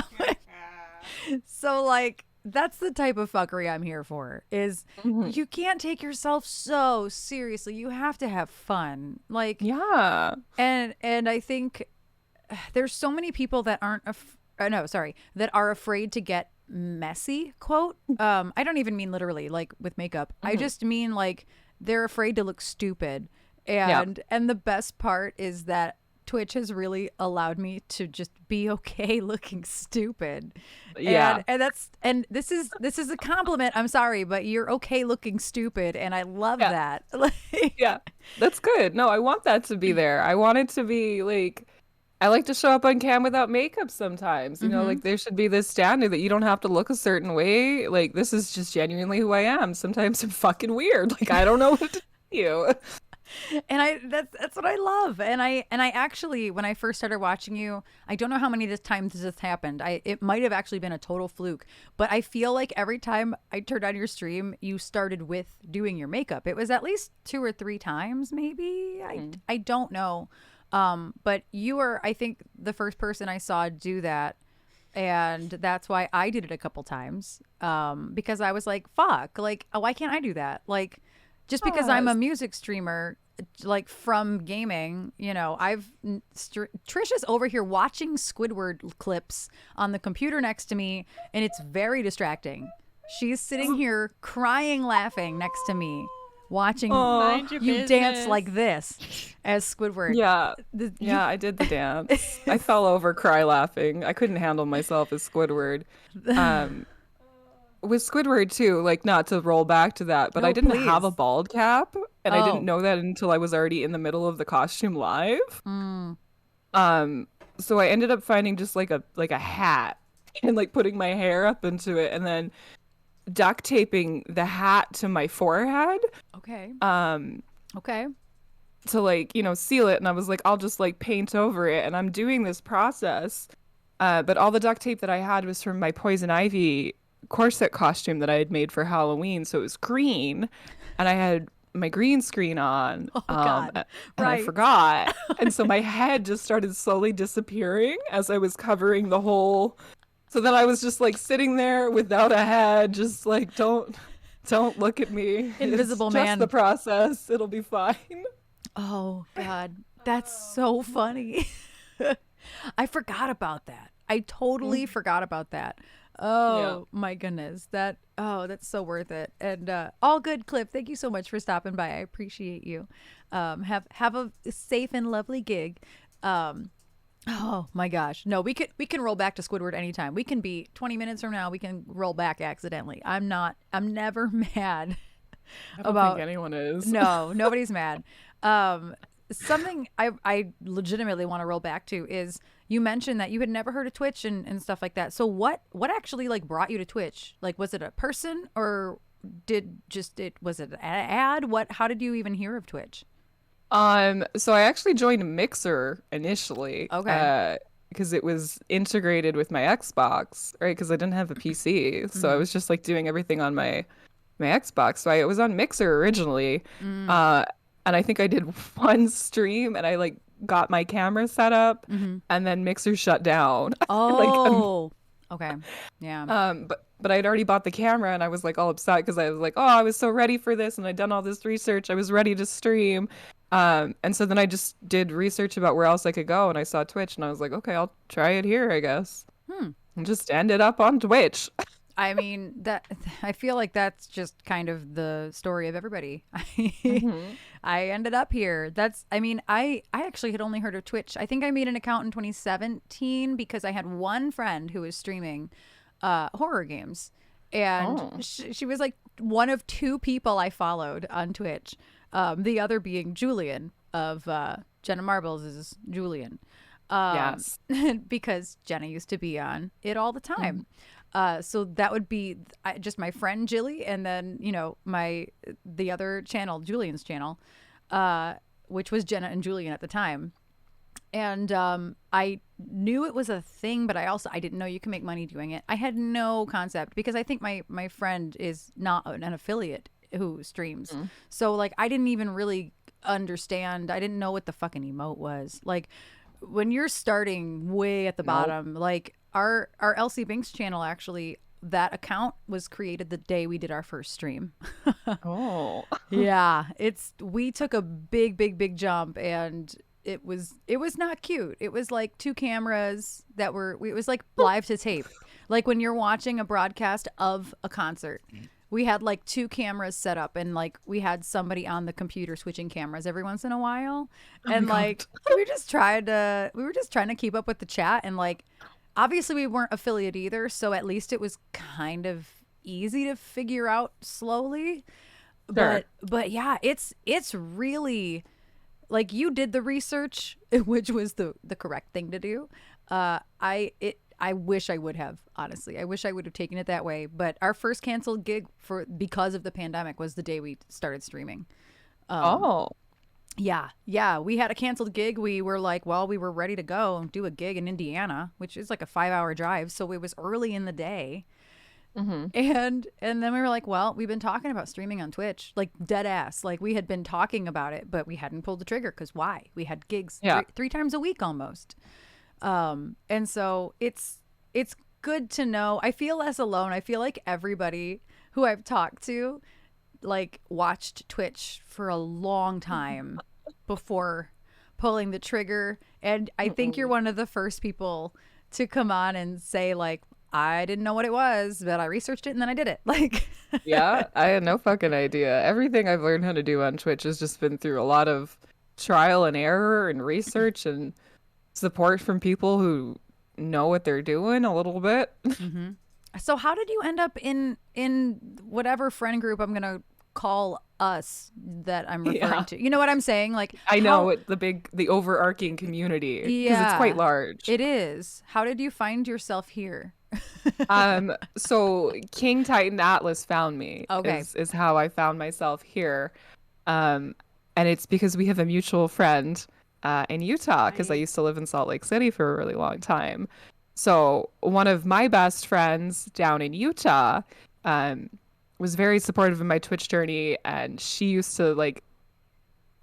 so like that's the type of fuckery I'm here for is mhm, you can't take yourself so seriously. You have to have fun. Like yeah, and I think there's so many people that aren't no, sorry, that are afraid to get messy, quote. I don't even mean literally like with makeup. I mhm, just mean like they're afraid to look stupid. yeah, And the best part is that Twitch has really allowed me to just be okay looking stupid. yeah, And this is a compliment. I'm sorry, but you're okay looking stupid and I love yeah, that. yeah. That's good. No, I want that to be there. I want it to be like. I like to show up on cam without makeup sometimes. You know, Mhm. like there should be this standard that you don't have to look a certain way. Like this is just genuinely who I am. Sometimes I'm fucking weird. Like I don't know what to tell you. And I that's what I love. And I actually when I first started watching you, I don't know how many this times this has happened. I it might have actually been a total fluke, but I feel like every time I turned on your stream, you started with doing your makeup. It was at least 2 or 3 times maybe. Mhm. I don't know. But you were I think the first person I saw do that. And that's why I did it a couple times. Because I was like, fuck, like, why can't I do that? Like, just because I'm a Yes. music streamer, like from gaming, you know, Trish is over here watching Squidward clips on the computer next to me, and it's very distracting. She's sitting here crying, laughing next to me, watching Oh, Mind your you dance business. like this as Squidward. yeah. You Yeah, I did the dance. I fell over, cry laughing. I couldn't handle myself as Squidward. Um, with Squidward too, like not to roll back to that, but I no, didn't have a please. bald cap, and I didn't Oh, know that until I was already in the middle of the costume live. mm, Um, so I ended up finding just like a hat and like putting my hair up into it and then duct taping the hat to my forehead. okay, Um, okay. to like, seal it. And I was like, I'll just like paint over it. And I'm doing this process. But all the duct tape that I had was from my Poison Ivy corset costume that I had made for Halloween. So it was green. And I had my green screen on. Oh God. And I Right. forgot. And so my head just started slowly disappearing as I was covering the whole. So then I was just like sitting there without a head, just like, don't look at me. It's Invisible just Man. the process. It'll be fine. Oh God. That's so funny. I forgot about that. I totally forgot about that. Yeah. Oh my goodness. That's so worth it. And all good, Cliff. Thank you so much for stopping by. I appreciate you. Have a safe and lovely gig. Um Oh my gosh. No, we can roll back to Squidward anytime. We can be 20 minutes from now, we can roll back accidentally. I'm never mad I don't think about anyone is. no, nobody's mad. Um Something I legitimately want to roll back to is you mentioned that you had never heard of Twitch and stuff like that. So what actually like brought you to Twitch? Like was it a person or was it an ad? How did you even hear of Twitch? So I actually joined Mixer initially, Okay. because it was integrated with my Xbox, right? Because I didn't have a PC, so I Mhm. was just like doing everything on my Xbox. So I was on Mixer originally, Mm. uh, and I think I did one stream, and I like got my camera set up, Mhm. and then Mixer shut down. Like, Oh. Okay. Yeah. but I'd already bought the camera, and I was like all upset because I was like, oh, I was so ready for this, and I'd done all this research. I was ready to stream. And so then I just did research about where else I could go, and I saw Twitch, and I was like, okay, I'll try it here, I guess. Hmm. And just ended up on Twitch. I mean, that I feel like that's just kind of the story of everybody. Hmm. I ended up here. I mean, I actually had only heard of Twitch. I think I made an account in 2017 because I had one friend who was streaming horror games. And Oh, she was like one of two people I followed on Twitch. The other being Julian of Jenna Marbles is Julian. yes. Because Jenna used to be on it all the Mhm. time. So that would be just my friend Jilly, and then the other channel, Julian's channel, which was Jenna and Julian at the time. And I knew it was a thing, but I didn't know you can make money doing it. I had no concept because I think my friend is not an affiliate who streams, Mhm. so like I didn't even really understand. I didn't know what the fucking emote was like when you're starting way at the Nope. bottom. Like our LC Binks channel, actually, that account was created the day we did our first stream. Oh. Yeah, we took a big jump, and it was not cute. It was like two cameras it was like live to tape. Like when you're watching a broadcast of a concert. We had like two cameras set up, and like we had somebody on the computer switching cameras every once in a while. Oh my And God. like we were just trying to keep up with the chat, and like obviously we weren't affiliate either, so at least it was kind of easy to figure out slowly. Sure. But yeah, it's really like you did the research, which was the correct thing to do. I wish I would have, honestly. I wish I would have taken it that way. But our first canceled gig because of the pandemic was the day we started streaming. Um, Oh. yeah, we had a canceled gig. We were like, well, we were ready to go and do a gig in Indiana, which is like a 5 hour drive. So it was early in the day. Hmm. And then we were like, well, we've been talking about streaming on Twitch, like dead ass. Like we had been talking about it, but we hadn't pulled the trigger because why? We had gigs Yeah. three times a week almost. And so it's good to know. I feel less alone. I feel like everybody who I've talked to like watched Twitch for a long time before pulling the trigger. And I think you're Mm-mm. one of the first people to come on and say like, I didn't know what it was, but I researched it and then I did it. Like, Yeah, I had no fucking idea. Everything I've learned how to do on Twitch has just been through a lot of trial and error and research and support from people who know what they're doing a little bit. hmm. So how did you end up in whatever friend group I'm gonna call us that I'm referring Yeah. to? You know what I'm saying? Like I know how? it, the overarching community because it's quite Yeah, large. it is. How did you find yourself here? So King Titan Atlas found me Okay. is how I found myself here. Um, And it's because we have a mutual friend in Utah, because I Right. used to live in Salt Lake City for a really long time. So one of my best friends down in Utah um, was very supportive of my Twitch journey, and she used to like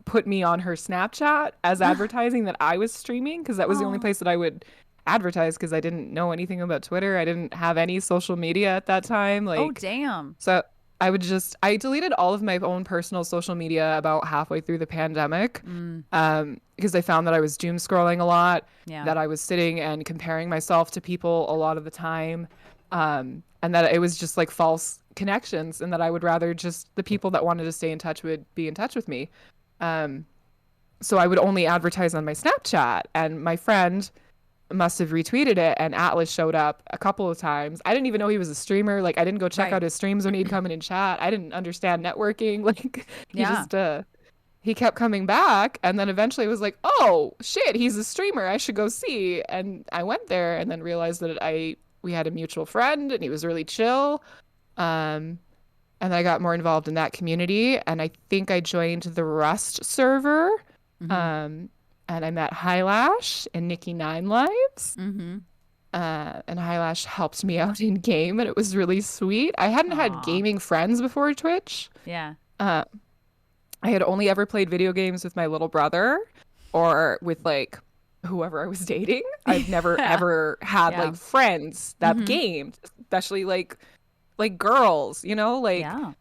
put me on her Snapchat as advertising that I was streaming, because that was the only Oh, place that I would advertise, because I didn't know anything about Twitter. I didn't have any social media at that time. oh, Like, damn. so I deleted all of my own personal social media about halfway through the pandemic, Mm, because I found that I was doom scrolling a lot, yeah. that I was sitting and comparing myself to people a lot of the time, and that it was just like false connections, and that I would rather just the people that wanted to stay in touch would be in touch with me. Um, so I would only advertise on my Snapchat, and my friend must have retweeted it, and Atlas showed up a couple of times. I didn't even know he was a streamer. Like, I didn't go check Right. out his streams when he'd come in and chat. I didn't understand networking. Like, he Yeah. just he kept coming back, and then eventually was like, "Oh, shit, he's a streamer. I should go see." And I went there and then realized that I we had a mutual friend, and he was really chill. Um and I got more involved in that community, and I think I joined the Rust server. Mm-hmm. Um, and I met Highlash and Nikki Nine Lives. Mm-hmm. And Highlash helped me out in game, and it was really sweet. I hadn't had Aw. gaming friends before Twitch. Yeah. Uh, I had only ever played video games with my little brother, or with like whoever I was dating. I've never Yeah. ever had Yeah. like friends that Mm-hmm. gamed, especially like girls, like Yeah.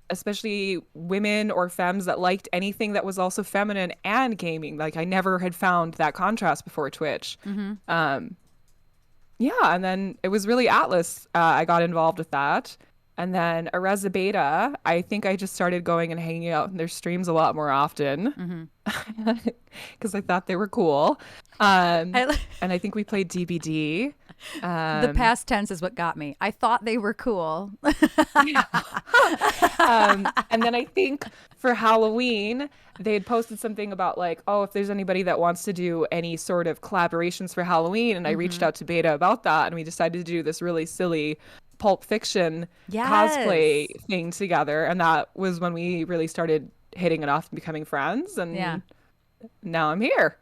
especially women or femmes that liked anything that was also feminine and gaming. Like, I never had found that contrast before Twitch. Mm-hmm. Um, yeah, and then it was really Atlas. I got involved with that. And then Areza Beta, I think I just started going and hanging out in their streams a lot more often, Mm-hmm. because I thought they were cool. Um, I, and I think we played DBD. the Um, past tense is what got me. I thought they were cool. and then I think for Halloween, they had posted something about like, oh, if there's anybody that wants to do any sort of collaborations for Halloween. And I reached Mm-hmm. out to Beta about that, and we decided to do this really silly Pulp Fiction cosplay Yes. thing together. And that was when we really started hitting it off and becoming friends. Yeah. And now I'm here.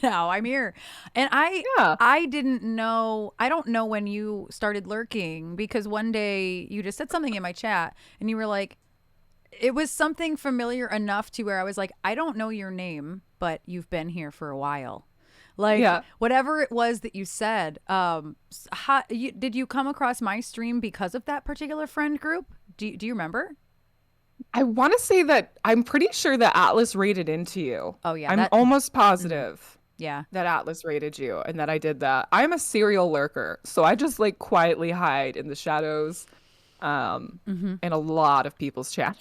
Now I'm here. And I Yeah. I didn't know, I don't know when you started lurking, because one day you just said something in my chat and you were like, it was something familiar enough to where I was like, I don't know your name, but you've been here for a while. Like, Yeah. whatever it was that you said, did you come across my stream because of that particular friend group? Do you remember? I want to say that I'm pretty sure that Atlas rated into you. Oh yeah, I'm that almost positive yeah. that Atlas rated you and that I did that. I'm a serial lurker, so I just like quietly hide in the shadows, in a lot of people's chat.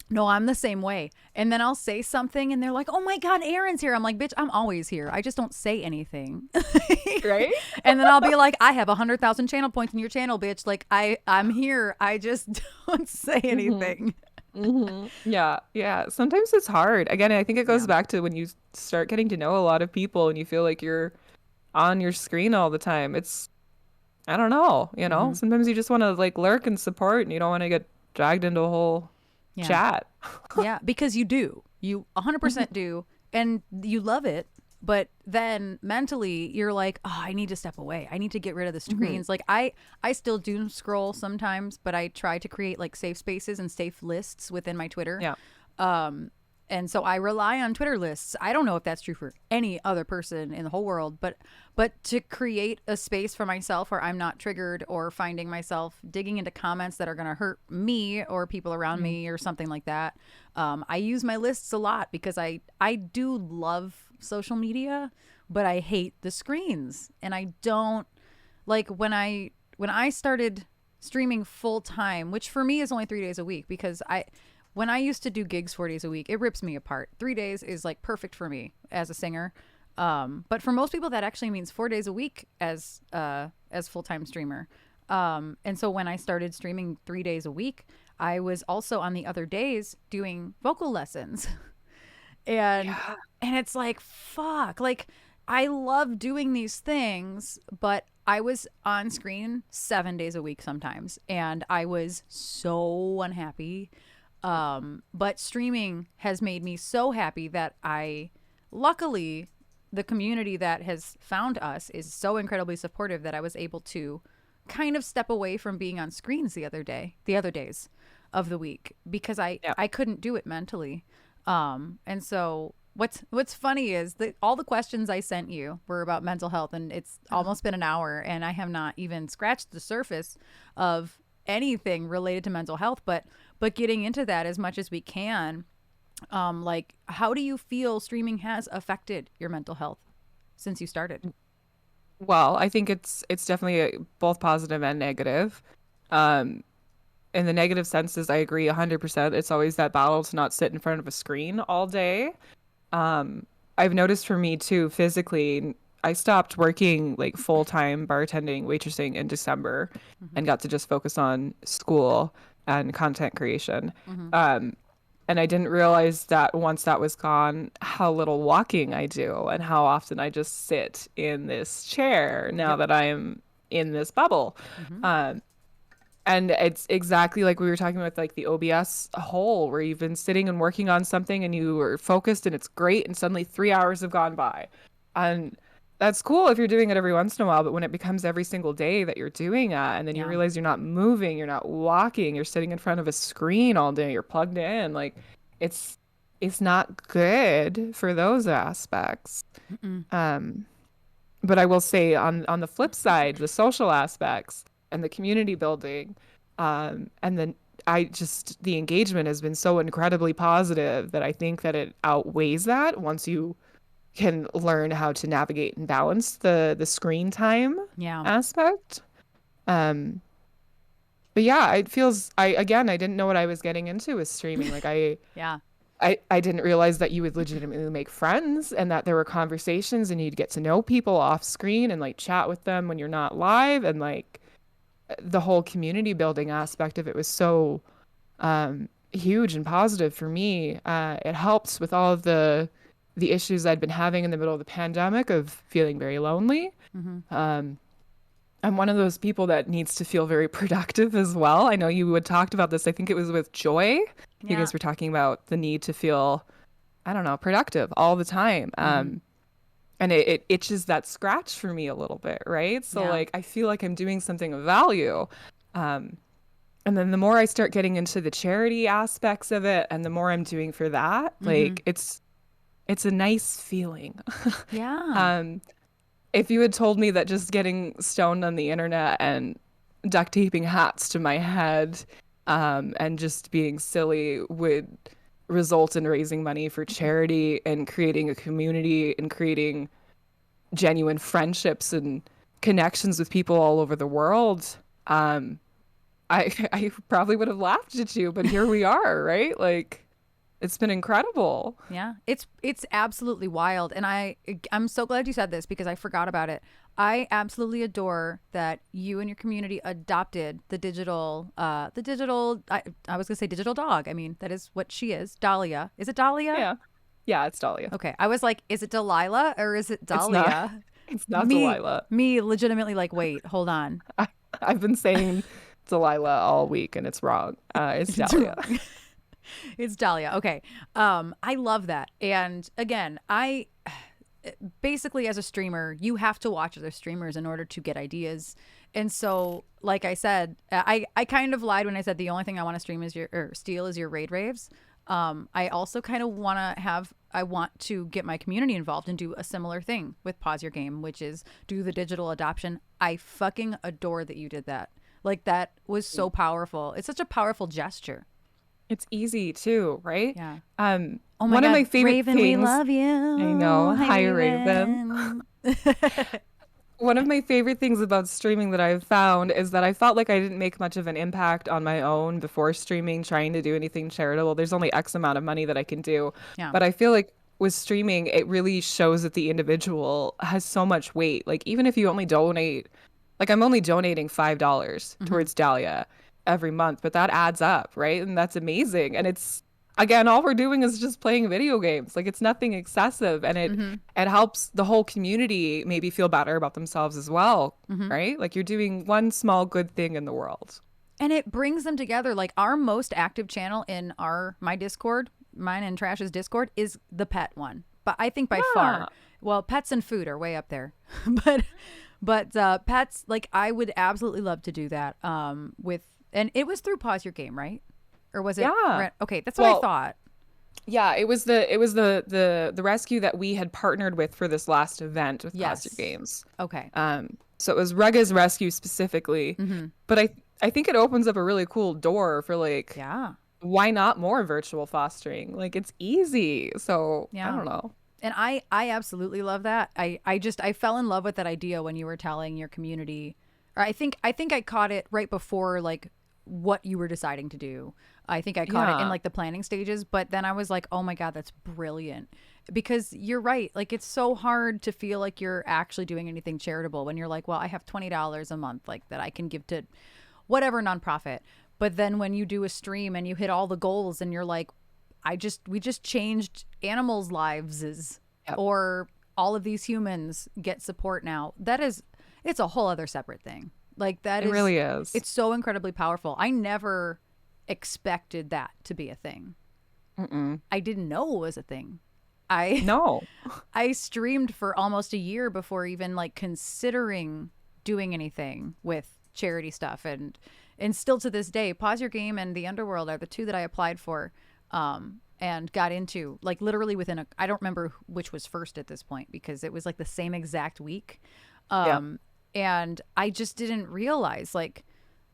No, I'm the same way. And then I'll say something and they're like, "Oh my God, Erin's here." I'm like, "Bitch, I'm always here. I just don't say anything." Right? And then I'll be like, "I have 100,000 channel points in your channel, bitch. Like I'm here. I just don't say anything." Yeah, yeah. Sometimes it's hard. Again, I think it goes Yeah. back to when you start getting to know a lot of people and you feel like you're on your screen all the time. I don't know. Hmm. Sometimes you just want to like lurk and support, and you don't want to get dragged into a whole Yeah. chat. Yeah, because you do. You 100% do, and you love it. But then mentally, you're like, "Oh, I need to step away. I need to get rid of the screens." Like I still doom scroll sometimes, but I try to create like safe spaces and safe lists within my Twitter. Yeah. And so I rely on Twitter lists. I don't know if that's true for any other person in the whole world, but to create a space for myself where I'm not triggered or finding myself digging into comments that are going to hurt me or people around me or something like that. I use my lists a lot because I do love social media, but I hate the screens, and I don't like when I started streaming full time, which for me is only 3 days a week, because when I used to do gigs 4 days a week, it rips me apart. 3 days is like perfect for me as a singer. But for most people, that actually means 4 days a week as full time streamer. And so when I started streaming 3 days a week, I was also on the other days doing vocal lessons. and Yeah. and it's like, fuck, like I love doing these things, but I was on screen 7 days a week sometimes, and I was so unhappy. But streaming has made me so happy that luckily, the community that has found us is so incredibly supportive that I was able to kind of step away from being on screens the other days of the week because Yeah. I couldn't do it mentally. And so what's funny is that all the questions I sent you were about mental health, and it's almost been an hour, and I have not even scratched the surface of anything related to mental health, but getting into that as much as we can. Like, how do you feel streaming has affected your mental health since you started? Well, I think it's definitely both positive and negative. Um, in the negative senses, I agree 100%. It's always that battle to not sit in front of a screen all day. Um, I've noticed for me too, physically, I stopped working like full-time bartending, waitressing in December Mm-hmm. and got to just focus on school and content creation. Mm-hmm. Um, and I didn't realize that once that was gone, how little walking I do and how often I just sit in this chair now Yep. that I am in this bubble. Mm-hmm. Um, and it's exactly like we were talking about, like the OBS hole, where you've been sitting and working on something and you were focused and it's great, and suddenly 3 hours have gone by. And that's cool if you're doing it every once in a while, but when it becomes every single day that you're doing it, and then you Yeah. realize you're not moving, you're not walking, you're sitting in front of a screen all day, you're plugged in, like it's it's not good for those aspects. Mm-mm. Um, but I will say on the flip side, the social aspects and the community building, and then the engagement has been so incredibly positive that I think that it outweighs that once you can learn how to navigate and balance the screen time Yeah. aspect. Um, but yeah, it feels I didn't know what I was getting into with streaming. Like Yeah. I didn't realize that you would legitimately make friends and that there were conversations and you'd get to know people off screen and like chat with them when you're not live, and like the whole community building aspect of it was so huge and positive for me. It helps with all of the issues I'd been having in the middle of the pandemic of feeling very lonely. Mm-hmm. Um, I'm one of those people that needs to feel very productive as well. I know you had talked about this. I think it was with Joy. You Yeah. guys were talking about the need to feel, I don't know, productive all the time. Mm-hmm. And it itches that scratch for me a little bit, right? So Yeah. like I feel like I'm doing something of value. Um, and then the more I start getting into the charity aspects of it and the more I'm doing for that, Mm-hmm. like it's a nice feeling. Yeah. Um, if you had told me that just getting stoned on the internet and duct taping hats to my head, and just being silly would result in raising money for charity and creating a community and creating genuine friendships and connections with people all over the world, I probably would have laughed at you, but here we are, right? Like it's been incredible. Yeah, it's absolutely wild, and I'm so glad you said this because I forgot about it. I absolutely adore that you and your community adopted I was gonna say digital dog. I mean, that is what she is. Dahlia. Is it Dahlia? Yeah. Yeah, it's Dahlia. Okay. I was like, is it Delilah or is it It's not. Dahlia? It's not Me Delilah. me legitimately like, wait, hold on. I, I've been saying Delilah all week and it's wrong. It's It's Dahlia. wrong. It's Dahlia. Okay. I love that. And again, I basically as a streamer, you have to watch other streamers in order to get ideas. And so, like I said, I kind of lied when I said the only thing I want to stream is steal is your raid raves. I also kind of I want to get my community involved and do a similar thing with Pause Your Game, which is do the digital adoption. I fucking adore that you did that. Like that was so powerful. It's such a powerful gesture. It's easy too, right? Yeah. Oh my One of God, my favorite Raven, we things, love you. I know, Hi, hi Raven. Raven. One of my favorite things about streaming that I've found is that I felt like I didn't make much of an impact on my own before streaming, trying to do anything charitable. There's only X amount of money that I can do. Yeah. But I feel like with streaming, it really shows that the individual has so much weight. Like, even if you only donate, like, I'm only donating $5 Mm-hmm. towards Dahlia every month, but that adds up, right? And that's amazing. And it's, again, all we're doing is just playing video games. Like, it's nothing excessive, and Mm-hmm. it helps the whole community maybe feel better about themselves as well, Mm-hmm. right? Like you're doing one small good thing in the world. And it brings them together. Like our most active channel in my Discord, mine and Trash's Discord, is the pet one. But I think by far, Yeah. well, pets and food are way up there. but pets, like I would absolutely love to do that. With and it was through Pause Your Game, right? Or was it? Yeah. Okay, that's what I Well, thought. yeah, it was the rescue that we had partnered with for this last event with Pause Your Yes. Games. Okay. So it was Rega's rescue specifically, Mm-hmm. but I think it opens up a really cool door for like Yeah. why not more virtual fostering? Like it's easy. So I Yeah. don't know. And I absolutely love that. I fell in love with that idea when you were telling your community. Or I think I caught it right before like what you were deciding to do. I think I caught it in Yeah. like the planning stages, but then I was like, "Oh my God, that's brilliant." Because you're right. Like it's so hard to feel like you're actually doing anything charitable when you're like, "Well, I have $20 a month like that I can give to whatever nonprofit." But then when you do a stream and you hit all the goals and you're like, we just changed animals' lives, Yep. or all of these humans get support now. It's a whole other separate thing. Like that It is, really is. it's so incredibly powerful. I never expected that to be a thing. Mm-mm. I didn't know it was a thing. I No. I streamed for almost a year before even like considering doing anything with charity stuff, and still to this day, Pause Your Game and The Underworld are the two that I applied for and got into like literally within a I don't remember which was first at this point because it was like the same exact week. Yeah. And I just didn't realize like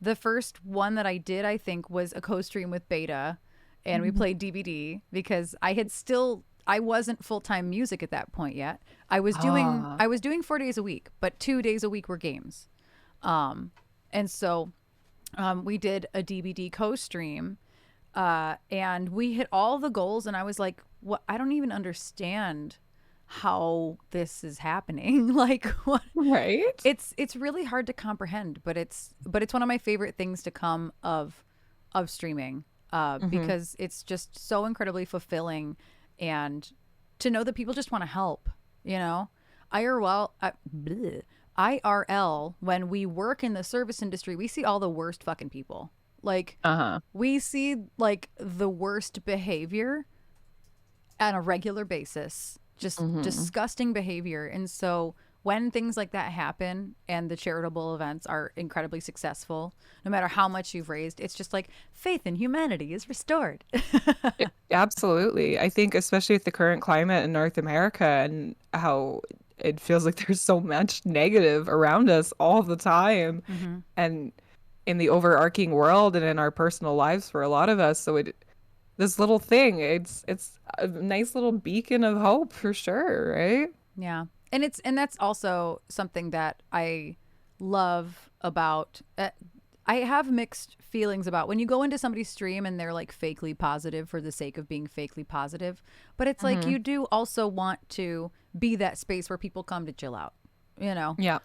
the first one that I did I think was a co-stream with Beta, and we played DVD because I wasn't full-time music at that point yet. Ah. I was doing 4 days a week, but 2 days a week were games. And so we did a DVD co-stream, and we hit all the goals, and I was like, "What? I don't even understand how this is happening." Like, what? Right? It's really hard to comprehend, but it's one of my favorite things to come of streaming, Mm-hmm. because it's just so incredibly fulfilling, and to know that people just want to help, you know. IRL, bleh. IRL, when we work in the service industry, we see all the worst fucking people. Like, Uh-huh. we see like the worst behavior on a regular basis, just Mm-hmm. disgusting behavior. And so when things like that happen and the charitable events are incredibly successful, no matter how much you've raised, it's just like faith in humanity is restored. Absolutely. I think especially with the current climate in North America and how it feels like there's so much negative around us all the time Hmm. and in the overarching world and in our personal lives for a lot of us. So this little thing, it's a nice little beacon of hope for sure, right? Yeah. And that's also something that I love about I have mixed feelings about when you go into somebody's stream and they're like fakely positive for the sake of being fakely positive, but it's like Hmm. you do also want to be that space where people come to chill out. You know, Yeah.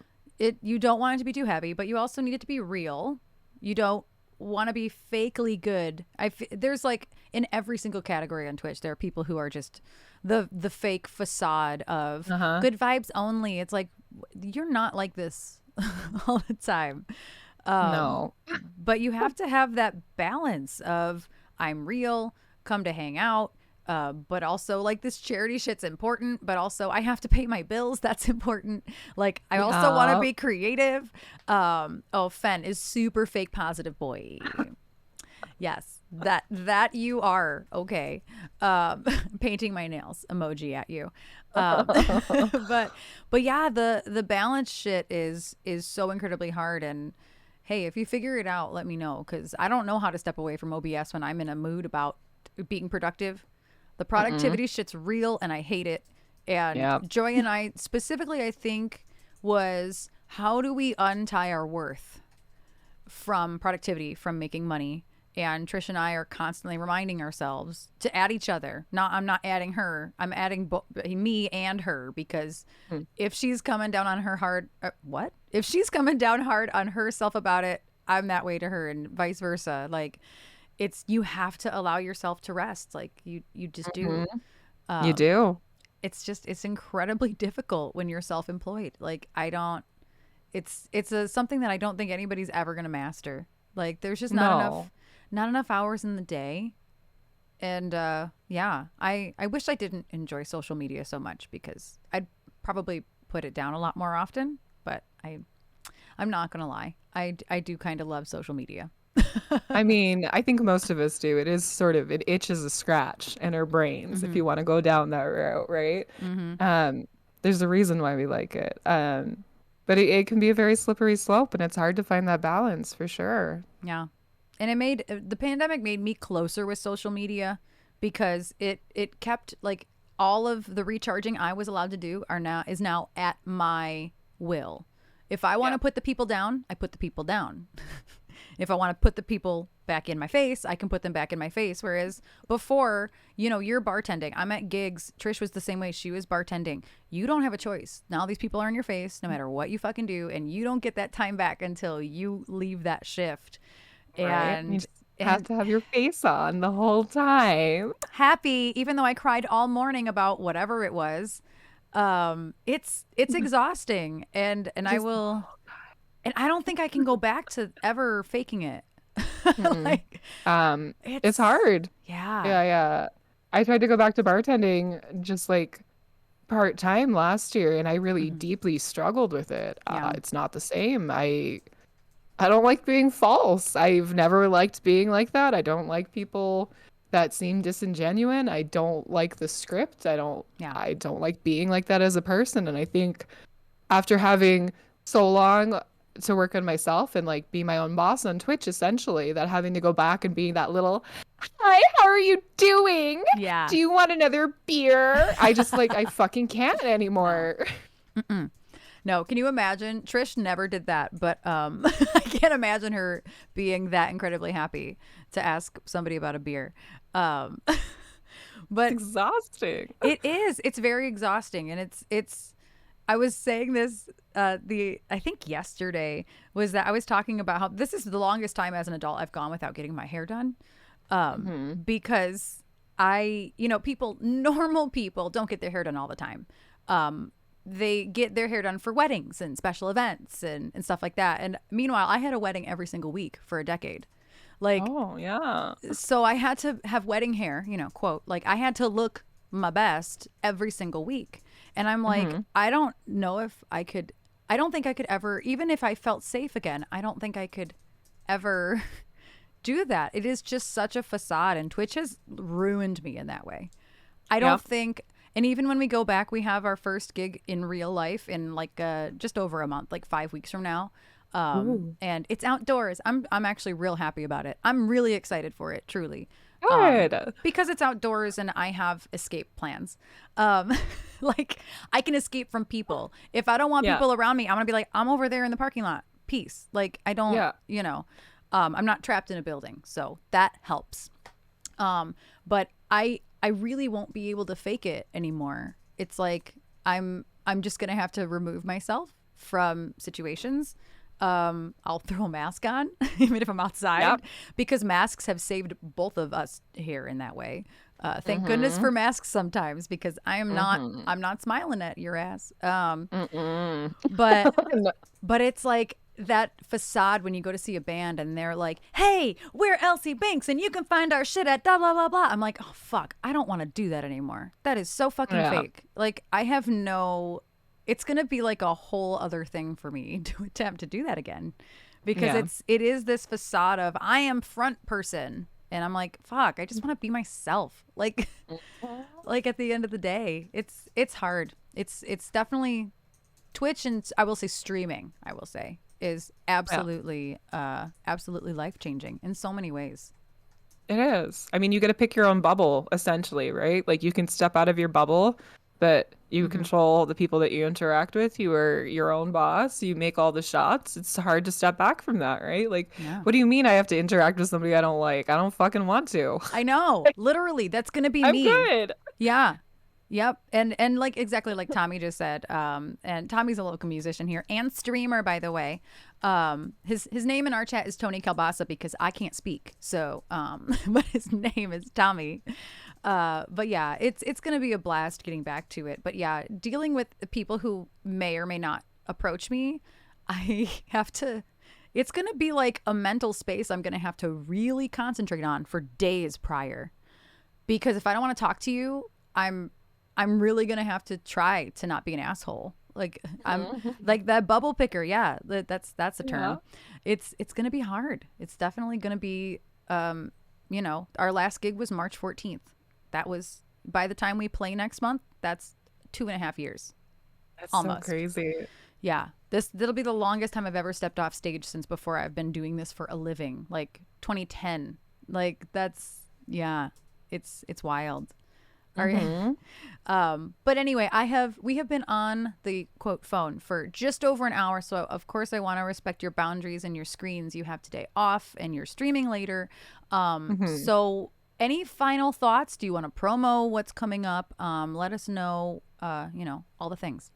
you don't want it to be too heavy, but you also need it to be real. You don't want to be fakely good. There's like in every single category on Twitch, there are people who are just the fake facade of Uh-huh. good vibes only. It's like you're not like this all the time. Um, No. but you have to have that balance of I'm real, come to hang out, but also like this charity shit's important, but also I have to pay my bills. That's important. Like I also want to Yeah. be creative. Oh, Fen is super fake positive boy. Yes, that you are okay. Painting my nails emoji at you. Um, but yeah, the balance shit is so incredibly hard. And hey, if you figure it out, let me know because I don't know how to step away from OBS when I'm in a mood about being productive. The Mm-mm. productivity shit's real, and I hate it. And Yeah. Joy and I specifically, I think, was how do we untie our worth from productivity, from making money. And Trish and I are constantly reminding ourselves to add each other. Not, I'm not adding her. I'm adding me and her because Mm. if she's coming down on her hard, what? If she's coming down hard on herself about it, I'm that way to her, and vice versa. Like, it's you have to allow yourself to rest. Like you just Mhm. do. You Um, do. it's incredibly difficult when you're self-employed. Like I don't. It's something that I don't think anybody's ever gonna master. Like there's just No. not enough hours in the day. And yeah, I wish I didn't enjoy social media so much because I'd probably put it down a lot more often, but I'm not going to lie. I do kind of love social media. I mean, I think most of us do. It is sort of, it itches a scratch in our brains if Mhm. you want to go down that route, right? Mhm. Um, there's a reason why we like it. But it can be a very slippery slope and it's hard to find that balance for sure. Yeah. And it made the pandemic made me closer with social media because it kept like all of the recharging I was allowed to do are now is now at my will. If I want Yeah. to put the people down, I put the people down. If I want to put the people back in my face, I can put them back in my face. Whereas before, you're bartending. I'm at gigs. Trish was the same way. She was bartending. You don't have a choice. Now these people are in your face no matter what you fucking do. And you don't get that time back until you leave that shift. Right? You And just have to have your face on the whole time. happy, even though I cried all morning about whatever it was. It's exhausting. And I Just, will, and I don't think I can go back to ever faking it. mm-mm. Like It's it's hard. yeah. Yeah, yeah. I tried to go back to bartending just like part-time last year and I really Mhm. deeply struggled with it. Yeah. It's not the same. I don't like being false. I've never liked being like that. I don't like people that seem disingenuine. I don't like the script. Yeah. I don't like being like that as a person. And I think after having so long to work on myself and like be my own boss on Twitch essentially, that having to go back and being that little, "Hi, how are you doing? Yeah. Do you want another beer?" I just like I fucking can't No. anymore. Mm-mm. No, can you imagine? Trish never did that, but I can't imagine her being that incredibly happy to ask somebody about a beer. Um, It's but exhausting. it is. It's very exhausting, and it's. I was saying this the I think yesterday was that I was talking about how this is the longest time as an adult I've gone without getting my hair done, Hmm. because people, normal people don't get their hair done all the time. They get their hair done for weddings and special events and stuff like that. And meanwhile, I had a wedding every single week for a decade. Like, Oh, yeah. so I had to have wedding hair, quote, like I had to look my best every single week. And I'm like, Hmm. I don't know if I could, I don't think I could ever, even if I felt safe again, I don't think I could ever do that. It is just such a facade, and Twitch has ruined me in that way. I don't Yep. think, and even when we go back, we have our first gig in real life in like just over a month, like 5 weeks from now. Ooh. And it's outdoors. I'm actually real happy about it. I'm really excited for it, truly. Good. Because it's outdoors and I have escape plans. Um, like I can escape from people. If I don't want Yeah. people around me, I'm gonna be like, I'm over there in the parking lot. Peace. Like I don't, Yeah. I'm not trapped in a building, so that helps. But I really won't be able to fake it anymore. It's like I'm just gonna have to remove myself from situations. I'll throw a mask on even if I'm outside, Yep. because masks have saved both of us here in that way. Thank goodness Mm-hmm. for masks sometimes, because Mm-hmm. I'm not smiling at your ass. Mm-mm. But No. but it's like that facade when you go to see a band and they're like, "Hey, we're Elsie Banks and you can find our shit at blah blah blah blah." I'm like, "Oh fuck, I don't want to do that anymore. That is so fucking Yeah. fake." Like I have no, it's going to be like a whole other thing for me to attempt to do that again, because Yeah. it is this facade of I am front person, and I'm like, "Fuck, I just want to be myself." Like like at the end of the day, it's hard. It's definitely Twitch, and I will say streaming, I will say, is Yeah. absolutely life-changing in so many ways. It is. I mean, you get to pick your own bubble, essentially, right? Like you can step out of your bubble, but you Hmm. control the people that you interact with. You are your own boss. You make all the shots. It's hard to step back from that, right? Like, Yeah. what do you mean I have to interact with somebody I don't like? I don't fucking want to. I know. Literally, that's going to be I'm me. good. Yeah. Yep. And like exactly like Tommy just said. And Tommy's a local musician here and streamer, by the way. His name in our chat is Tony Calbasa because I can't speak. So but his name is Tommy. But yeah, it's gonna be a blast getting back to it. But yeah, dealing with the people who may or may not approach me, I have to It's going to be like a mental space I'm going to have to really concentrate on for days prior. Because if I don't want to talk to you, I'm really going to have to try to not be an asshole. Like I'm like that bubble picker. Yeah, that's a Yeah. term. It's going to be hard. It's definitely going to be our last gig was March 14th. That was by the time we play next month, that's 2.5 years That's so almost. crazy. Yeah. That'll be the longest time I've ever stepped off stage since before I've been doing this for a living, like 2010. Like that's yeah, it's wild. All right. Hmm. But anyway, we have been on the quote phone for just over an hour, so of course I want to respect your boundaries and your screens. You have today off and you're streaming later. Hmm. So any final thoughts? Do you want to promo what's coming up? Let us know, all the things.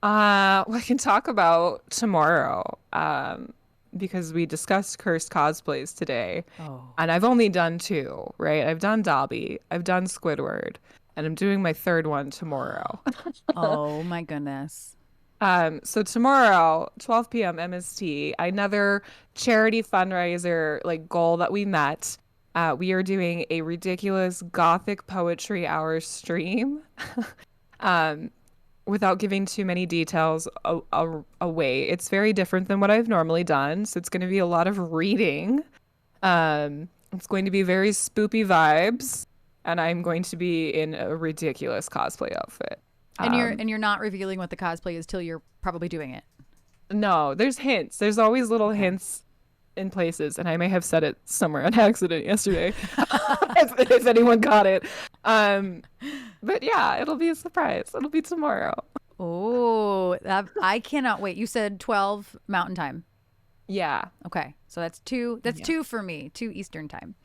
We can talk about tomorrow, because we discussed cursed cosplays today, Oh. and I've only done two, right? I've done Dobby, I've done Squidward, and I'm doing my third one tomorrow. Oh my goodness. So tomorrow, 12 p.m. MST, another charity fundraiser like goal that we met. We are doing a ridiculous Gothic poetry hour stream. Um, Without giving too many details away, it's very different than what I've normally done. So it's going to be a lot of reading. It's going to be very spoopy vibes, and I'm going to be in a ridiculous cosplay outfit. And you're Um, and you're not revealing what the cosplay is till you're probably doing it. no, there's hints. There's always little Okay. hints in places, and I may have said it somewhere on accident yesterday, if anyone got it. Um, but yeah, it'll be a surprise. It'll be tomorrow. Oh, I cannot wait. You said 12 Mountain Time. Yeah. Okay. So that's two. That's Yeah. two for me. 2 Eastern Time.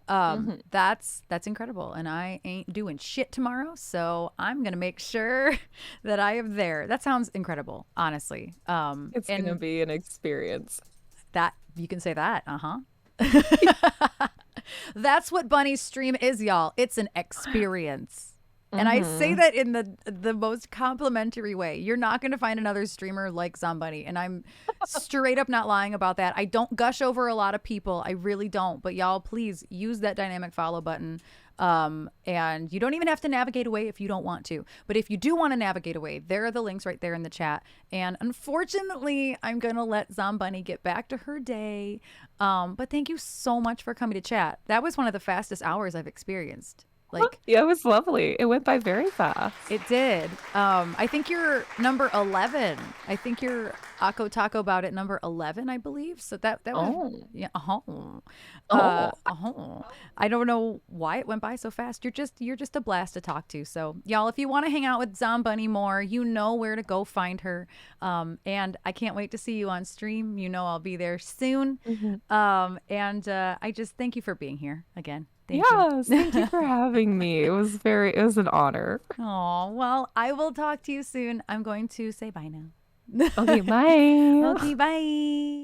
Hmm. That's incredible. And I ain't doing shit tomorrow, so I'm gonna make sure that I am there. That sounds incredible, honestly. It's gonna And be an experience. that you can say that. Uh huh. That's what Bunny's stream is, y'all. It's an experience. And I say Hmm. that in the most complimentary way. You're not going to find another streamer like Zombunny, and I'm straight up not lying about that. I don't gush over a lot of people. I really don't. But y'all, please use that dynamic follow button. And you don't even have to navigate away if you don't want to. But if you do want to navigate away, there are the links right there in the chat. And unfortunately, I'm going to let Zombunny get back to her day. But thank you so much for coming to chat. That was one of the fastest hours I've experienced. Like, Yeah, it was lovely. It went by very fast. it did. I think you're number 11. I think you're Akko Taco about it number 11, I believe. So that was Oh. yeah. Uh-huh. Oh. Uh-huh. I don't know why it went by so fast. You're just a blast to talk to. So y'all, if you want to hang out with Zombunny more, you know where to go find her. And I can't wait to see you on stream. You know I'll be there soon. Mhm. And I just thank you for being here again. Thank you. Yes, thank you for having me. It was an honor. Oh, well, I will talk to you soon. I'm going to say bye now. Okay, bye. Okay, bye.